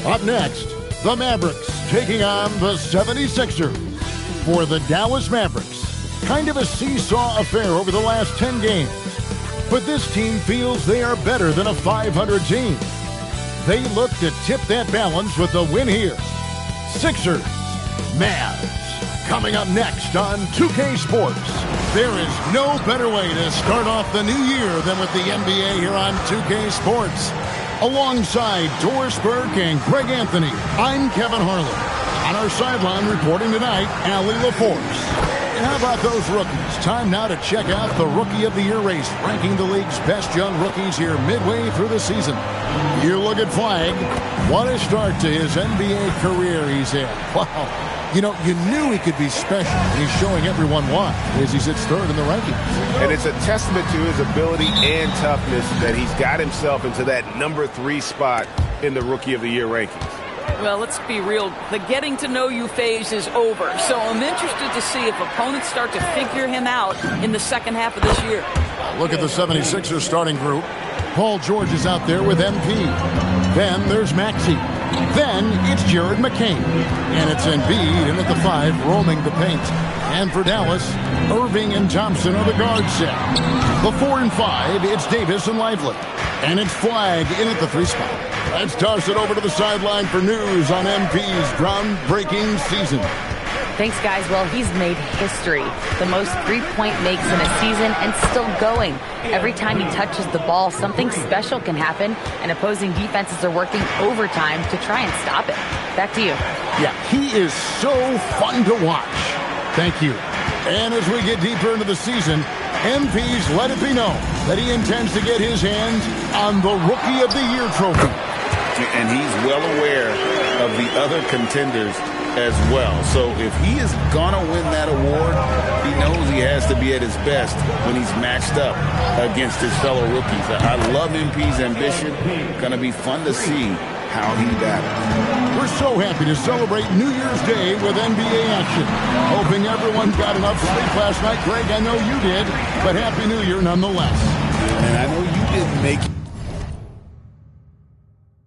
[SPEAKER 18] Up next, the Mavericks taking on the 76ers. For the Dallas Mavericks, kind of a seesaw affair over the last 10 games. But this team feels they are better than a 500 team. They look to tip that balance with the win here. Sixers, Mavs, coming up next on 2K Sports. There is no better way to start off the new year than with the NBA here on 2K Sports. Alongside Doris Burke and Greg Anthony, I'm Kevin Harlan. On our sideline reporting tonight, Allie LaForce. And how about those rookies? Time now to check out the Rookie of the Year race, ranking the league's best young rookies here midway through the season. You look at Flag. What a start to his NBA career he's had. Wow. You know, you knew he could be special. He's showing everyone why as he sits third in the rankings.
[SPEAKER 19] And it's a testament to his ability and toughness that he's got himself into that #3 spot in the Rookie of the Year rankings.
[SPEAKER 20] Well, let's be real. The getting to know you phase is over. So I'm interested to see if opponents start to figure him out in the second half of this year.
[SPEAKER 18] Look at the 76ers starting group. Paul George is out there with MP. Then there's Maxey. Then it's Jared McCain. And it's Embiid in at the 5, roaming the paint. And for Dallas, Irving and Thompson are the guard set. The 4 and 5, it's Davis and Lively. And it's Flag in at the 3 spot. Let's toss it over to the sideline for news on MP's groundbreaking season.
[SPEAKER 10] Thanks, guys. Well, he's made history. The most three-point makes in a season and still going. Every time he touches the ball, something special can happen, and opposing defenses are working overtime to try and stop it. Back to you.
[SPEAKER 18] Yeah, he is so fun to watch. Thank you. And as we get deeper into the season, MP's let it be known that he intends to get his hands on the Rookie of the Year trophy.
[SPEAKER 19] And he's well aware of the other contenders as well. So if he is going to win that award, he knows he has to be at his best when he's matched up against his fellow rookies. I love MP's ambition. Going to be fun to see how he battles.
[SPEAKER 18] We're so happy to celebrate New Year's Day with NBA action. Hoping everyone got enough sleep last night. Greg, I know you did, but Happy New Year nonetheless.
[SPEAKER 19] And I know you didn't make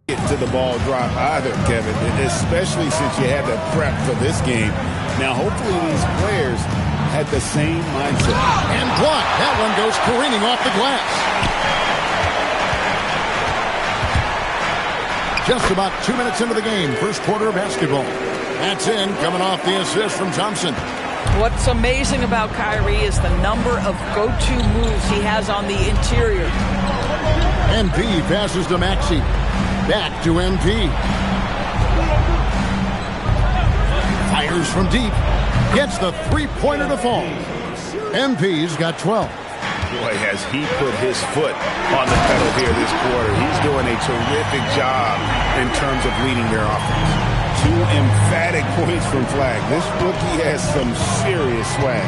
[SPEAKER 19] it to the ball drop either, Kevin, especially since you had to prep for this game. Now, hopefully these players had the same mindset.
[SPEAKER 18] And blocked. That one goes careening off the glass. Just about 2 minutes into the game, first quarter of basketball. That's in, coming off the assist from Thompson.
[SPEAKER 20] What's amazing about Kyrie is the number of go-to moves he has on the interior.
[SPEAKER 18] MP passes to Maxey. Back to MP. Fires from deep. Gets the three-pointer to fall. MP's got 12.
[SPEAKER 19] Boy, has he put his foot on the pedal here this quarter. He's doing a terrific job in terms of leading their offense. 2 emphatic points from Flag. This rookie has some serious swag.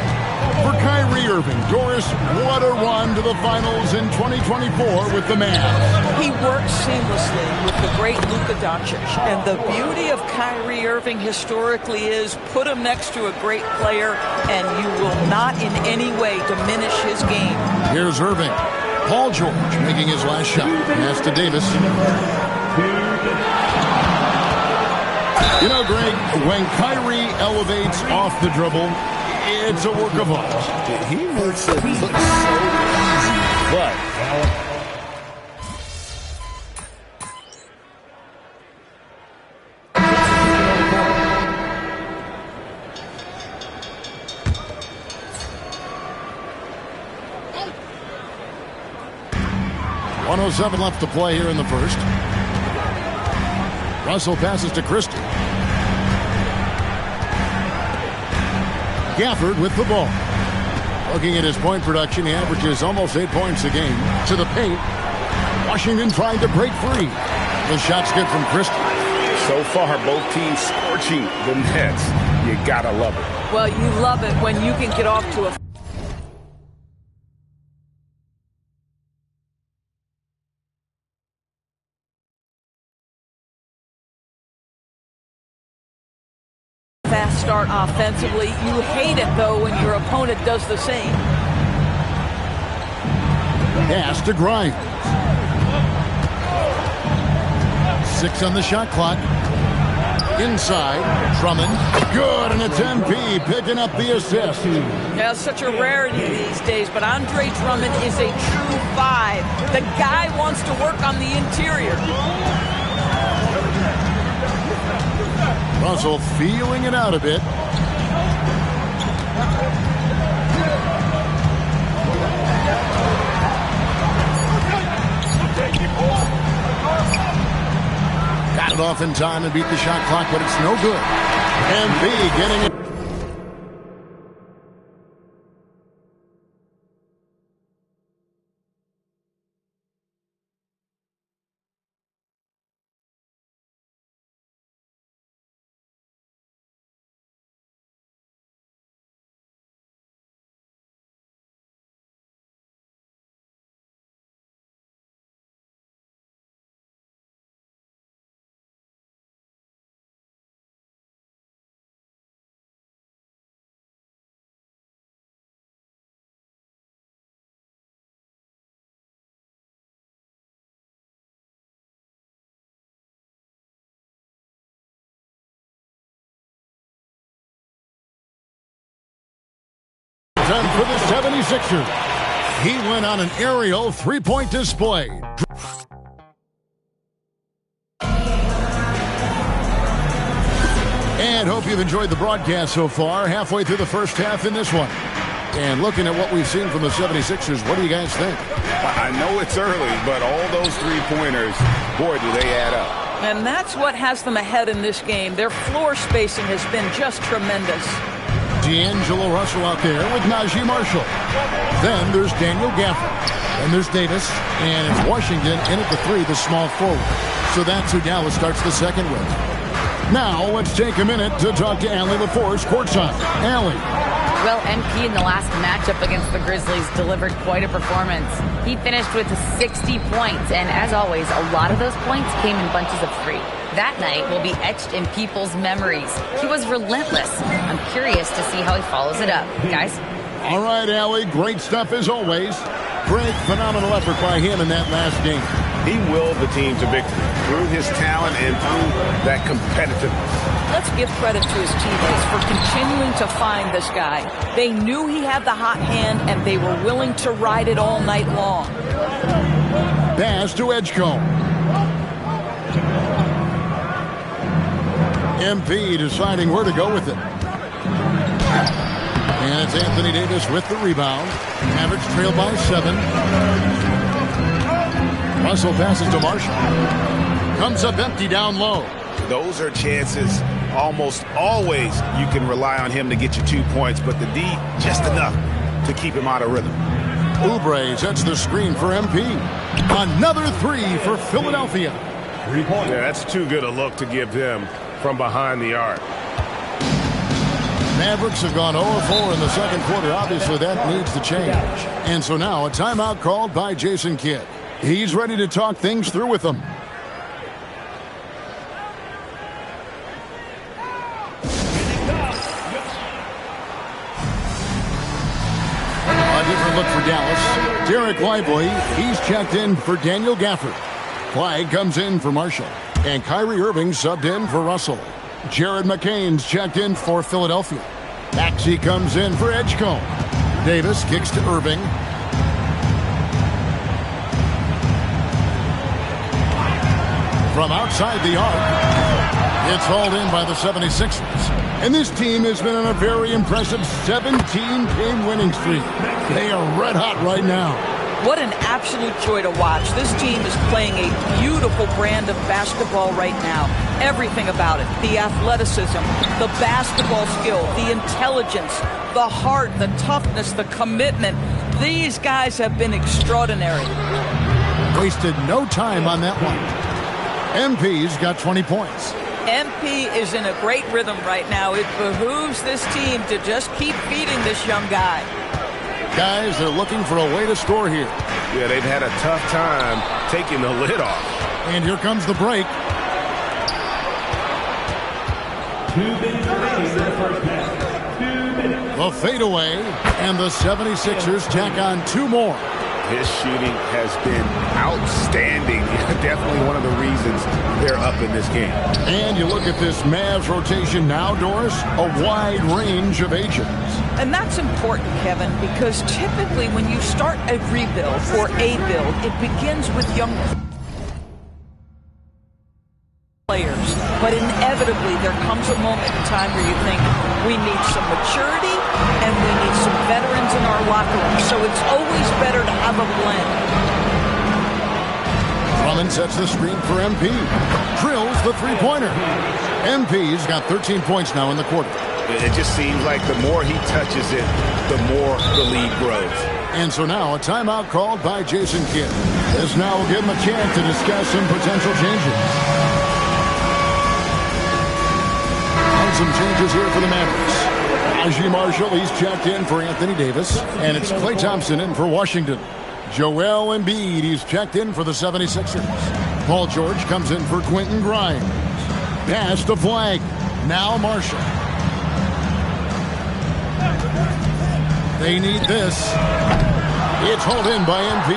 [SPEAKER 18] For Kyrie Irving, Doris, what a run to the finals in 2024 with the Mavs.
[SPEAKER 20] He works seamlessly with the great Luka Doncic. And the beauty of Kyrie Irving historically is put him next to a great player and you will not in any way diminish his game.
[SPEAKER 18] Here's Irving. Paul George making his last shot. Pass to Davis. You know, Greg, when Kyrie elevates off the dribble, it's a work of art.
[SPEAKER 19] He makes it look so easy, but...
[SPEAKER 18] .107 left to play here in the first. Russell passes to Christie. Gafford with the ball. Looking at his point production, he averages almost 8 points a game. To the paint. Washington trying to break free. The shot's good from Christie.
[SPEAKER 19] So far, both teams scorching the Nets. You gotta love it.
[SPEAKER 20] Well, you love it when you can get off to a fast start offensively. You hate it, though, when your opponent does the same.
[SPEAKER 18] Pass to Grimes. 6 on the shot clock. Inside, Drummond. Good, and it's MP picking up the assist.
[SPEAKER 20] Yeah, such a rarity these days, but Andre Drummond is a true 5. The guy wants to work on the interior.
[SPEAKER 18] Russell feeling it out a bit. Got it off in time and beat the shot clock, but it's no good. MP getting it. And for the 76ers, he went on an aerial three-point display. And hope you've enjoyed the broadcast so far. Halfway through the first half in this one. And looking at what we've seen from the 76ers, what do you guys think?
[SPEAKER 19] I know it's early, but all those three-pointers, boy, do they add up.
[SPEAKER 20] And that's what has them ahead in this game. Their floor spacing has been just tremendous.
[SPEAKER 18] D'Angelo Russell out there with Najee Marshall. Then there's Daniel Gafford. And there's Davis. And it's Washington in at the 3, the small forward. So that's who Dallas starts the second with. Now let's take a minute to talk to Allie LaForce courtside. Allie.
[SPEAKER 10] Well, MP in the last matchup against the Grizzlies delivered quite a performance. He finished with 60 points, and as always, a lot of those points came in bunches of 3. That night will be etched in people's memories. He was relentless. I'm curious to see how he follows it up. Guys?
[SPEAKER 18] All right, Allie, great stuff as always. Great, phenomenal effort by him in that last game.
[SPEAKER 19] He willed the team to victory through his talent and through that competitiveness.
[SPEAKER 20] Let's give credit to his teammates for continuing to find this guy. They knew he had the hot hand, and they were willing to ride it all night long.
[SPEAKER 18] Pass to Edgecombe. MP deciding where to go with it. And it's Anthony Davis with the rebound. Mavericks trail by 7. Russell passes to Marshall. Comes up empty down low.
[SPEAKER 19] Those are chances almost always you can rely on him to get you 2 points, but the D just enough to keep him out of rhythm.
[SPEAKER 18] Oubre sets the screen for MP. Another 3 for Philadelphia.
[SPEAKER 21] 3 points. Yeah, that's too good a look to give them from behind the arc.
[SPEAKER 18] Mavericks have gone 0-4 in the second quarter. Obviously, that needs to change. And so now a timeout called by Jason Kidd. He's ready to talk things through with them. A different look for Dallas. Derek Lively, he's checked in for Daniel Gafford. Clyde comes in for Marshall. And Kyrie Irving subbed in for Russell. Jared McCain's checked in for Philadelphia. Maxey comes in for Edgecombe. Davis kicks to Irving. From outside the arc, it's hauled in by the 76ers. And this team has been on a very impressive 17-game winning streak. They are red hot right now.
[SPEAKER 20] What an absolute joy to watch. This team is playing a beautiful brand of basketball right now. Everything about it. The athleticism, the basketball skill, the intelligence, the heart, the toughness, the commitment. These guys have been extraordinary.
[SPEAKER 18] Wasted no time on that one. MP's got 20 points.
[SPEAKER 20] MP is in a great rhythm right now. It behooves this team to just keep feeding this young guy.
[SPEAKER 18] Guys, they're looking for a way to score here.
[SPEAKER 21] Yeah, they've had a tough time taking the lid off.
[SPEAKER 18] And here comes the break.
[SPEAKER 21] 2 minutes remaining in the first half. 2 minutes.
[SPEAKER 18] The fadeaway, and the 76ers tack on 2 more.
[SPEAKER 19] His shooting has been outstanding. Definitely one of the reasons they're up in this game.
[SPEAKER 18] And you look at this Mavs rotation now, Doris, a wide range of ages.
[SPEAKER 20] And that's important, Kevin, because typically when you start a rebuild or a build, it begins with young players. But inevitably, there comes a moment in time where you think we need some maturity and we need some veterans in our locker room. So it's always better to have a blend.
[SPEAKER 18] Drummond sets the screen for MP. Drills the three-pointer. MP's got 13 points now in the quarter.
[SPEAKER 19] It just seems like the more he touches it, the more the lead grows.
[SPEAKER 18] And so now a timeout called by Jason Kidd. This now will give him a chance to discuss some potential changes. And some changes here for the Mavericks. Najee Marshall, he's checked in for Anthony Davis. And it's Klay Thompson in for Washington. Joel Embiid, he's checked in for the 76ers. Paul George comes in for Quentin Grimes. Pass to Flag. Now Marshall. They need this. It's hauled in by MP.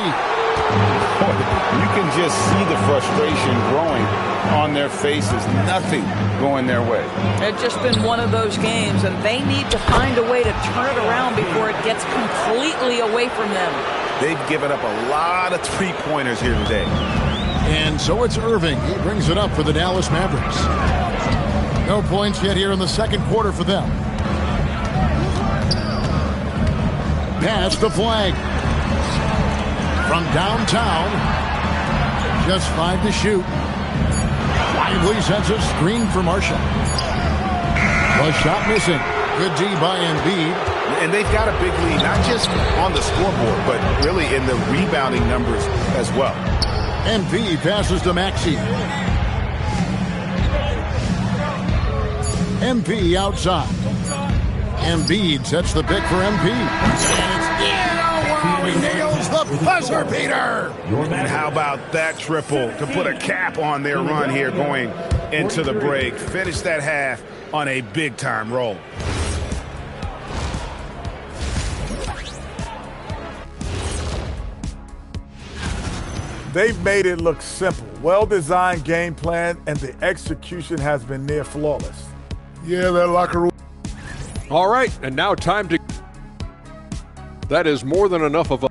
[SPEAKER 19] You can just see the frustration growing on their faces. Nothing going their way.
[SPEAKER 20] It's just been one of those games, and they need to find a way to turn it around before it gets completely away from them.
[SPEAKER 19] They've given up a lot of three-pointers here today.
[SPEAKER 18] And so it's Irving. He brings it up for the Dallas Mavericks. No points yet here in the second quarter for them. Pass the Flag. From downtown. Just 5 to shoot. Lively sets a screen for Marshall. The shot missing. Good D by Embiid.
[SPEAKER 19] And they've got a big lead, not just on the scoreboard, but really in the rebounding numbers as well.
[SPEAKER 18] MP passes to Maxey. MP outside. Embiid sets the pick for MP. And it's he nails the buzzer beater.
[SPEAKER 19] And how about that triple to put a cap on their run here going into the break. Finish that half on a big-time roll.
[SPEAKER 11] They've made it look simple. Well-designed game plan, and the execution has been near flawless.
[SPEAKER 12] Yeah, that locker room. All right, and now time to... That is more than enough of a...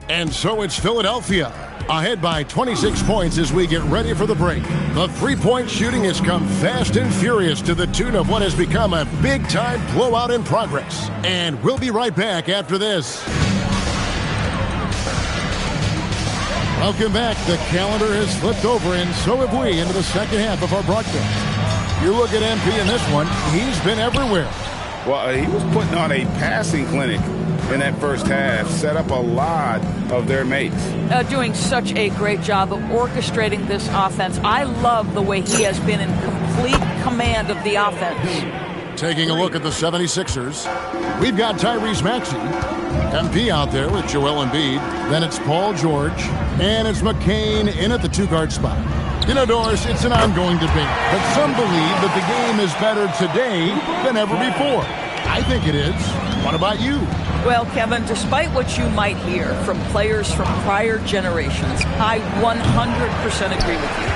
[SPEAKER 18] And so it's Philadelphia. ahead by 26 points as we get ready for the break. The three-point shooting has come fast and furious to the tune of what has become a big-time blowout in progress. And we'll be right back after this. Welcome back. The calendar has flipped over, and so have we, into the second half of our broadcast. You look at MP in this one, he's been everywhere.
[SPEAKER 19] Well, he was putting on a passing clinic in that first half, set up a lot of their mates.
[SPEAKER 20] Doing such a great job of orchestrating this offense. I love the way he has been in complete command of the offense.
[SPEAKER 18] Taking a look at the 76ers, we've got Tyrese Maxey, MP out there with Joel Embiid. Then it's Paul George, and it's McCain in at the two-guard spot. You know, Doris, it's an ongoing debate, but some believe that the game is better today than ever before. I think it is. What about you?
[SPEAKER 20] Well, Kevin, despite what you might hear from players from prior generations, I 100% agree with you.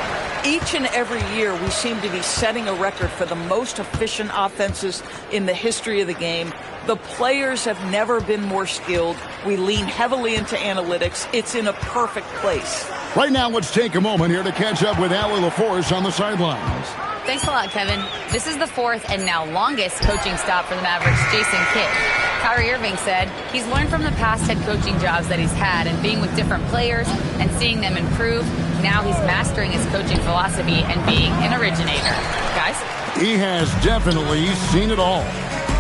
[SPEAKER 20] Each and every year, we seem to be setting a record for the most efficient offenses in the history of the game. The players have never been more skilled. We lean heavily into analytics. It's in a perfect place.
[SPEAKER 18] Right now, let's take a moment here to catch up with Allie LaForce on the sidelines.
[SPEAKER 10] Thanks a lot, Kevin. This is the fourth and now longest coaching stop for the Mavericks' Jason Kidd. Kyrie Irving said he's learned from the past head coaching jobs that he's had and being with different players and seeing them improve. Now he's mastering his coaching philosophy and being an originator. Guys?
[SPEAKER 18] He has definitely seen it all.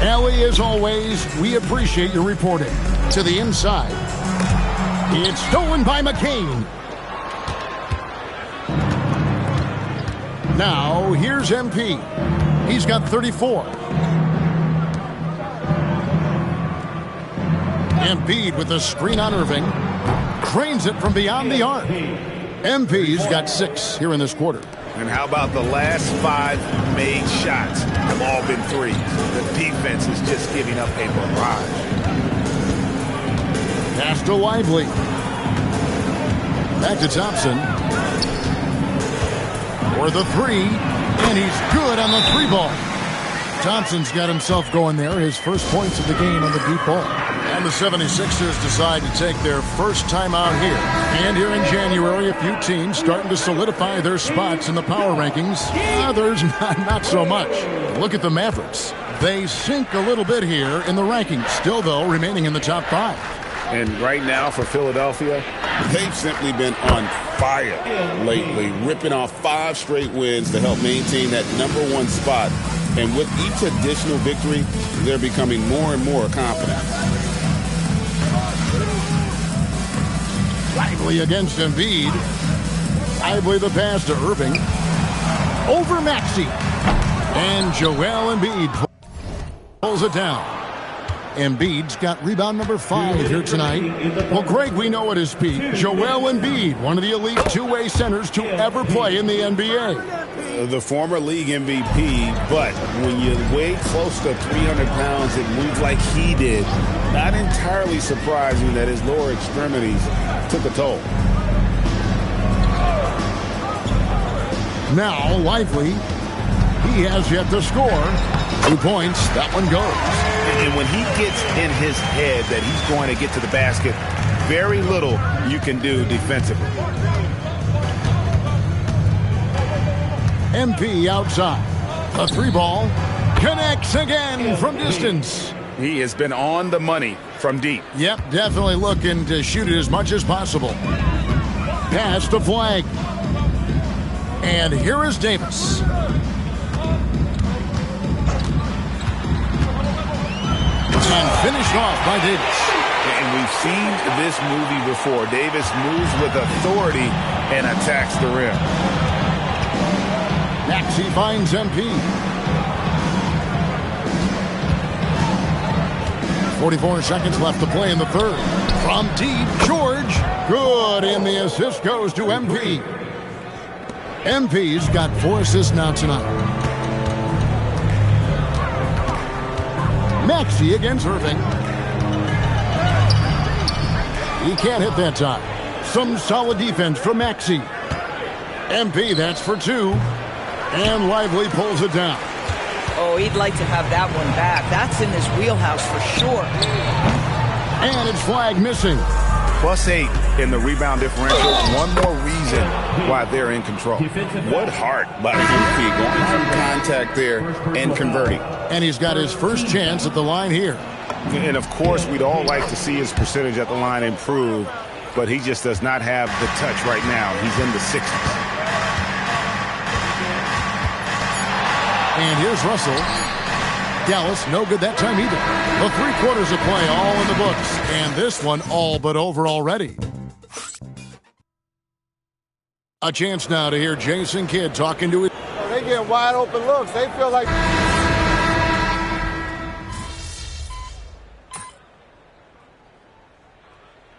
[SPEAKER 18] Allie, as always, we appreciate your reporting. To the inside. It's stolen by McCain. Now, here's MP. He's got 34. Embiid with a screen on Irving. Cranes it from beyond the arc. MP's got 6 here in this quarter.
[SPEAKER 19] And how about the last 5 made shots have all been threes? The defense is just giving up a barrage.
[SPEAKER 18] Pass to Lively. Back to Thompson. For the 3, and he's good on the 3 ball. Thompson's got himself going there, his first points of the game on the deep ball. And the 76ers decide to take their first time out here. And here in January, a few teams starting to solidify their spots in the power rankings. Others, not so much. Look at the Mavericks. They sink a little bit here in the rankings, still, though, remaining in the top 5.
[SPEAKER 19] And right now for Philadelphia, they've simply been on fire lately, ripping off 5 straight wins to help maintain that #1 spot. And with each additional victory, they're becoming more and more confident.
[SPEAKER 18] Lively against Embiid. Lively the pass to Irving. Over Maxey. And Joel Embiid pulls it down. Embiid's got rebound number 5 here tonight. Well, Greg, we know at his peak, Joel Embiid, one of the elite two-way centers to ever play in the NBA.
[SPEAKER 19] The former league MVP, but when you weigh close to 300 pounds and move like he did, not entirely surprising that his lower extremities took a toll.
[SPEAKER 18] Now, Lively, he has yet to score. 2 points, that one goes.
[SPEAKER 19] And when he gets in his head that he's going to get to the basket, very little you can do defensively.
[SPEAKER 18] MP outside. A 3 ball connects again from distance.
[SPEAKER 19] He has been on the money from deep.
[SPEAKER 18] Yep, definitely looking to shoot it as much as possible. Pass to Flag. And here is Davis. And finished off by Davis.
[SPEAKER 19] And we've seen this movie before. Davis moves with authority and attacks the rim.
[SPEAKER 18] Maxey finds MP. 44 seconds left to play in the third. From deep, George. Good, and the assist goes to MP. MP's got 4 assists now tonight. Maxey against Irving. He can't hit that time. Some solid defense from Maxey. MP, that's for 2. And Lively pulls it down.
[SPEAKER 20] Oh, he'd like to have that one back. That's in his wheelhouse for sure.
[SPEAKER 18] And it's Flag missing.
[SPEAKER 19] +8. in the rebound differential. One more reason why they're in control. What heart by MP going through contact there and converting.
[SPEAKER 18] And he's got his first chance at the line here.
[SPEAKER 19] And of course, we'd all like to see his percentage at the line improve, but he just does not have the touch right now. He's in the 60s.
[SPEAKER 18] And here's Russell. Dallas, no good that time either. The 3 quarters of play all in the books, and this one all but over already. A chance now to hear Jason Kidd talking to it.
[SPEAKER 3] They get wide open looks. They feel like...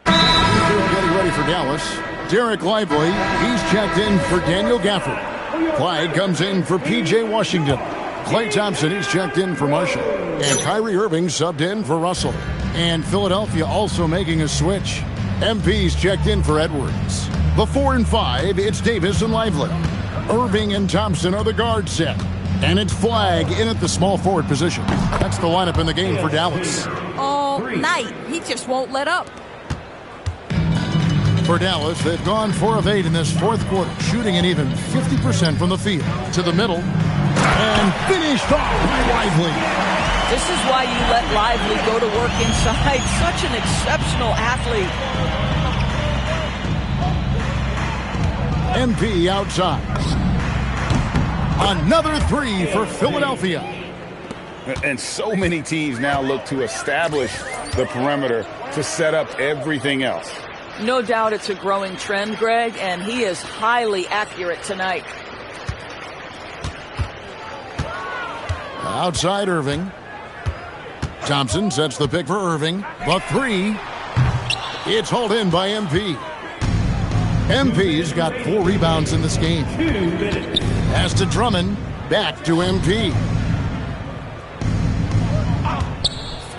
[SPEAKER 18] Getting ready for Dallas. Derek Lively, he's checked in for Daniel Gafford. Clyde comes in for P.J. Washington. Klay Thompson, he's checked in for Marshall. And Kyrie Irving subbed in for Russell. And Philadelphia also making a switch. MP's checked in for Edwards. The 4 and 5, it's Davis and Lively. Irving and Thompson are the guard set. And it's Flagg in at the small forward position. That's the lineup in the game for Dallas.
[SPEAKER 20] All night. He just won't let up.
[SPEAKER 18] For Dallas, they've gone 4 of 8 in this 4th quarter, shooting an even 50% from the field. To the middle, and finished off by Lively.
[SPEAKER 20] This is why you let Lively go to work inside. Such an exceptional athlete.
[SPEAKER 18] MP outside. Another 3 for Philadelphia.
[SPEAKER 19] And so many teams now look to establish the perimeter to set up everything else.
[SPEAKER 20] No doubt it's a growing trend, Greg, and he is highly accurate tonight.
[SPEAKER 18] Outside Irving. Thompson sets the pick for Irving. The 3. It's hauled in by MP. MP's got 4 rebounds in this game. Pass to Drummond. Back to MP.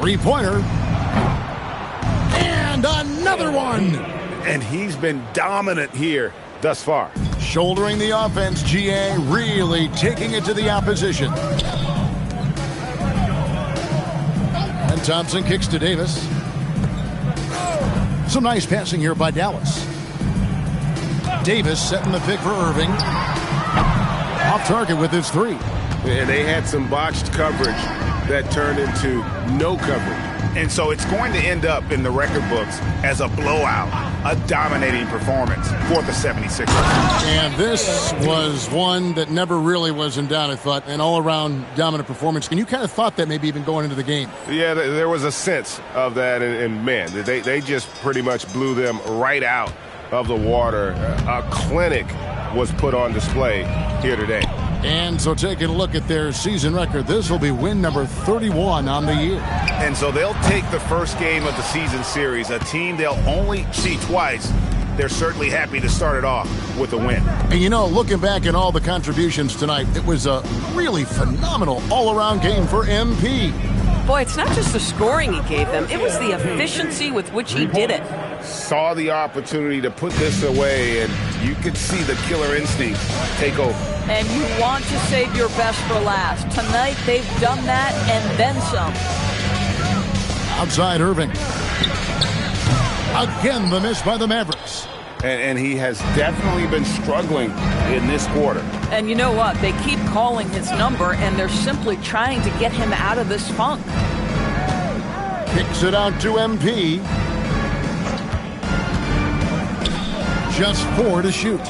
[SPEAKER 18] 3-pointer. And another one.
[SPEAKER 19] And he's been dominant here thus far.
[SPEAKER 18] Shouldering the offense, GA really taking it to the opposition. And Thompson kicks to Davis. Some nice passing here by Dallas. Davis setting the pick for Irving. Off target with his 3.
[SPEAKER 19] And they had some botched coverage that turned into no coverage. And so it's going to end up in the record books as a blowout, a dominating performance for the 76ers.
[SPEAKER 18] And this was one that never really was in doubt, I thought, an all-around dominant performance. And you kind of thought that maybe even going into the game.
[SPEAKER 19] Yeah, there was a sense of that, and man, they just pretty much blew them right out of the water. A clinic was put on display here today.
[SPEAKER 18] And so taking a look at their season record, this will be win number 31 on the year.
[SPEAKER 19] And so they'll take the first game of the season series, a team they'll only see twice. They're certainly happy to start it off with a win.
[SPEAKER 18] And you know, looking back at all the contributions tonight, it was a really phenomenal all-around game for MP.
[SPEAKER 5] Boy, it's not just the scoring he gave them, it was the efficiency with which he did it.
[SPEAKER 19] Saw the opportunity to put this away, and you could see the killer instinct take over.
[SPEAKER 20] And you want to save your best for last. Tonight, they've done that and then some.
[SPEAKER 18] Outside Irving. Again, the miss by the Mavericks.
[SPEAKER 19] And he has definitely been struggling in this quarter.
[SPEAKER 20] And you know what? They keep calling his number, and they're simply trying to get him out of this funk.
[SPEAKER 18] Kicks it out to MP. Just 4 to shoot.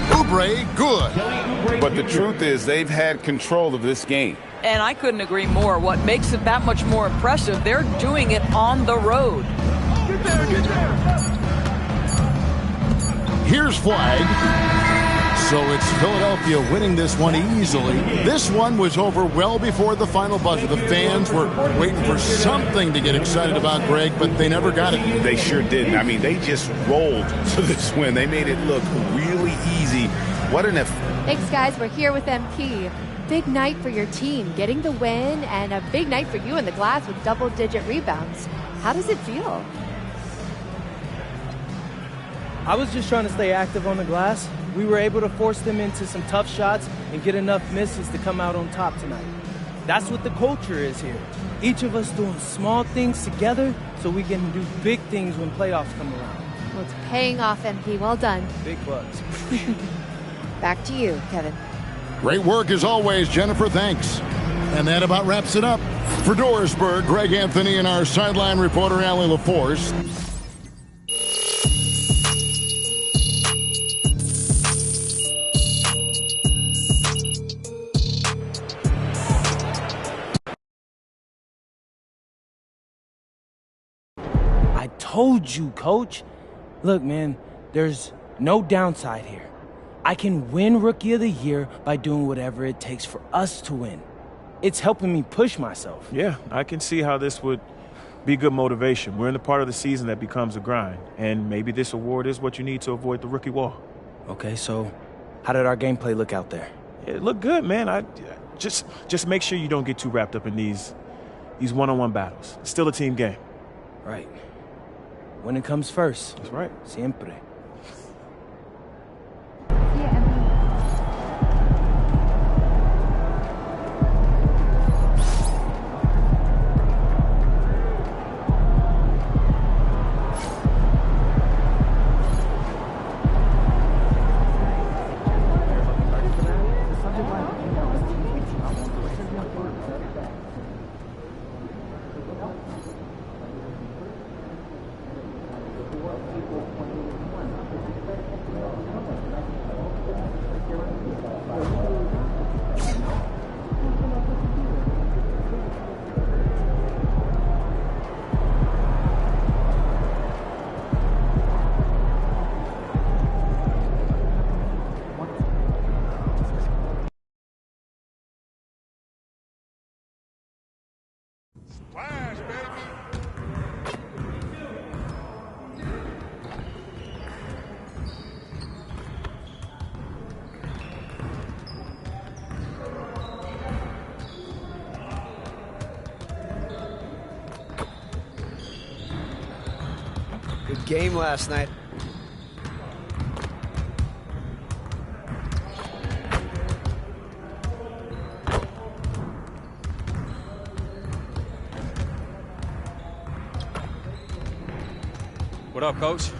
[SPEAKER 18] Oubre, good.
[SPEAKER 19] But the truth is, they've had control of this game.
[SPEAKER 20] And I couldn't agree more. What makes it that much more impressive, they're doing it on the road.
[SPEAKER 3] Get there, get there.
[SPEAKER 18] Here's Flagg. So it's Philadelphia winning this one easily. This one was over well before the final buzzer. The fans were waiting for something to get excited about, Greg, but they never got it.
[SPEAKER 19] They sure didn't. I mean, they just rolled to this win. They made it look really easy. What an
[SPEAKER 13] Thanks, guys. We're here with MP. Big night for your team, getting the win, and a big night for you in the glass with double-digit rebounds. How does it feel?
[SPEAKER 1] I was just trying to stay active on the glass. We were able to force them into some tough shots and get enough misses to come out on top tonight. That's what the culture is here. Each of us doing small things together so we can do big things when playoffs come around.
[SPEAKER 13] Well, it's paying off, MP. Well done.
[SPEAKER 1] Big bucks.
[SPEAKER 10] Back to you, Kevin.
[SPEAKER 18] Great work as always, Jennifer. Thanks. And that about wraps it up. For Dorisburg, Greg Anthony and our sideline reporter, Allie LaForce.
[SPEAKER 1] I told you, Coach. Look, man, there's no downside here. I can win Rookie of the Year by doing whatever it takes for us to win. It's helping me push myself.
[SPEAKER 6] Yeah, I can see how this would be good motivation. We're in the part of the season that becomes a grind, and maybe this award is what you need to avoid the rookie wall.
[SPEAKER 1] Okay, so how did our gameplay look out there?
[SPEAKER 6] It looked good, man. I just make sure you don't get too wrapped up in these one-on-one battles. It's still a team game.
[SPEAKER 1] Right. When it comes first.
[SPEAKER 6] That's right.
[SPEAKER 1] Siempre.
[SPEAKER 4] Splash, baby.
[SPEAKER 9] Good game last night.
[SPEAKER 22] What up, Coach?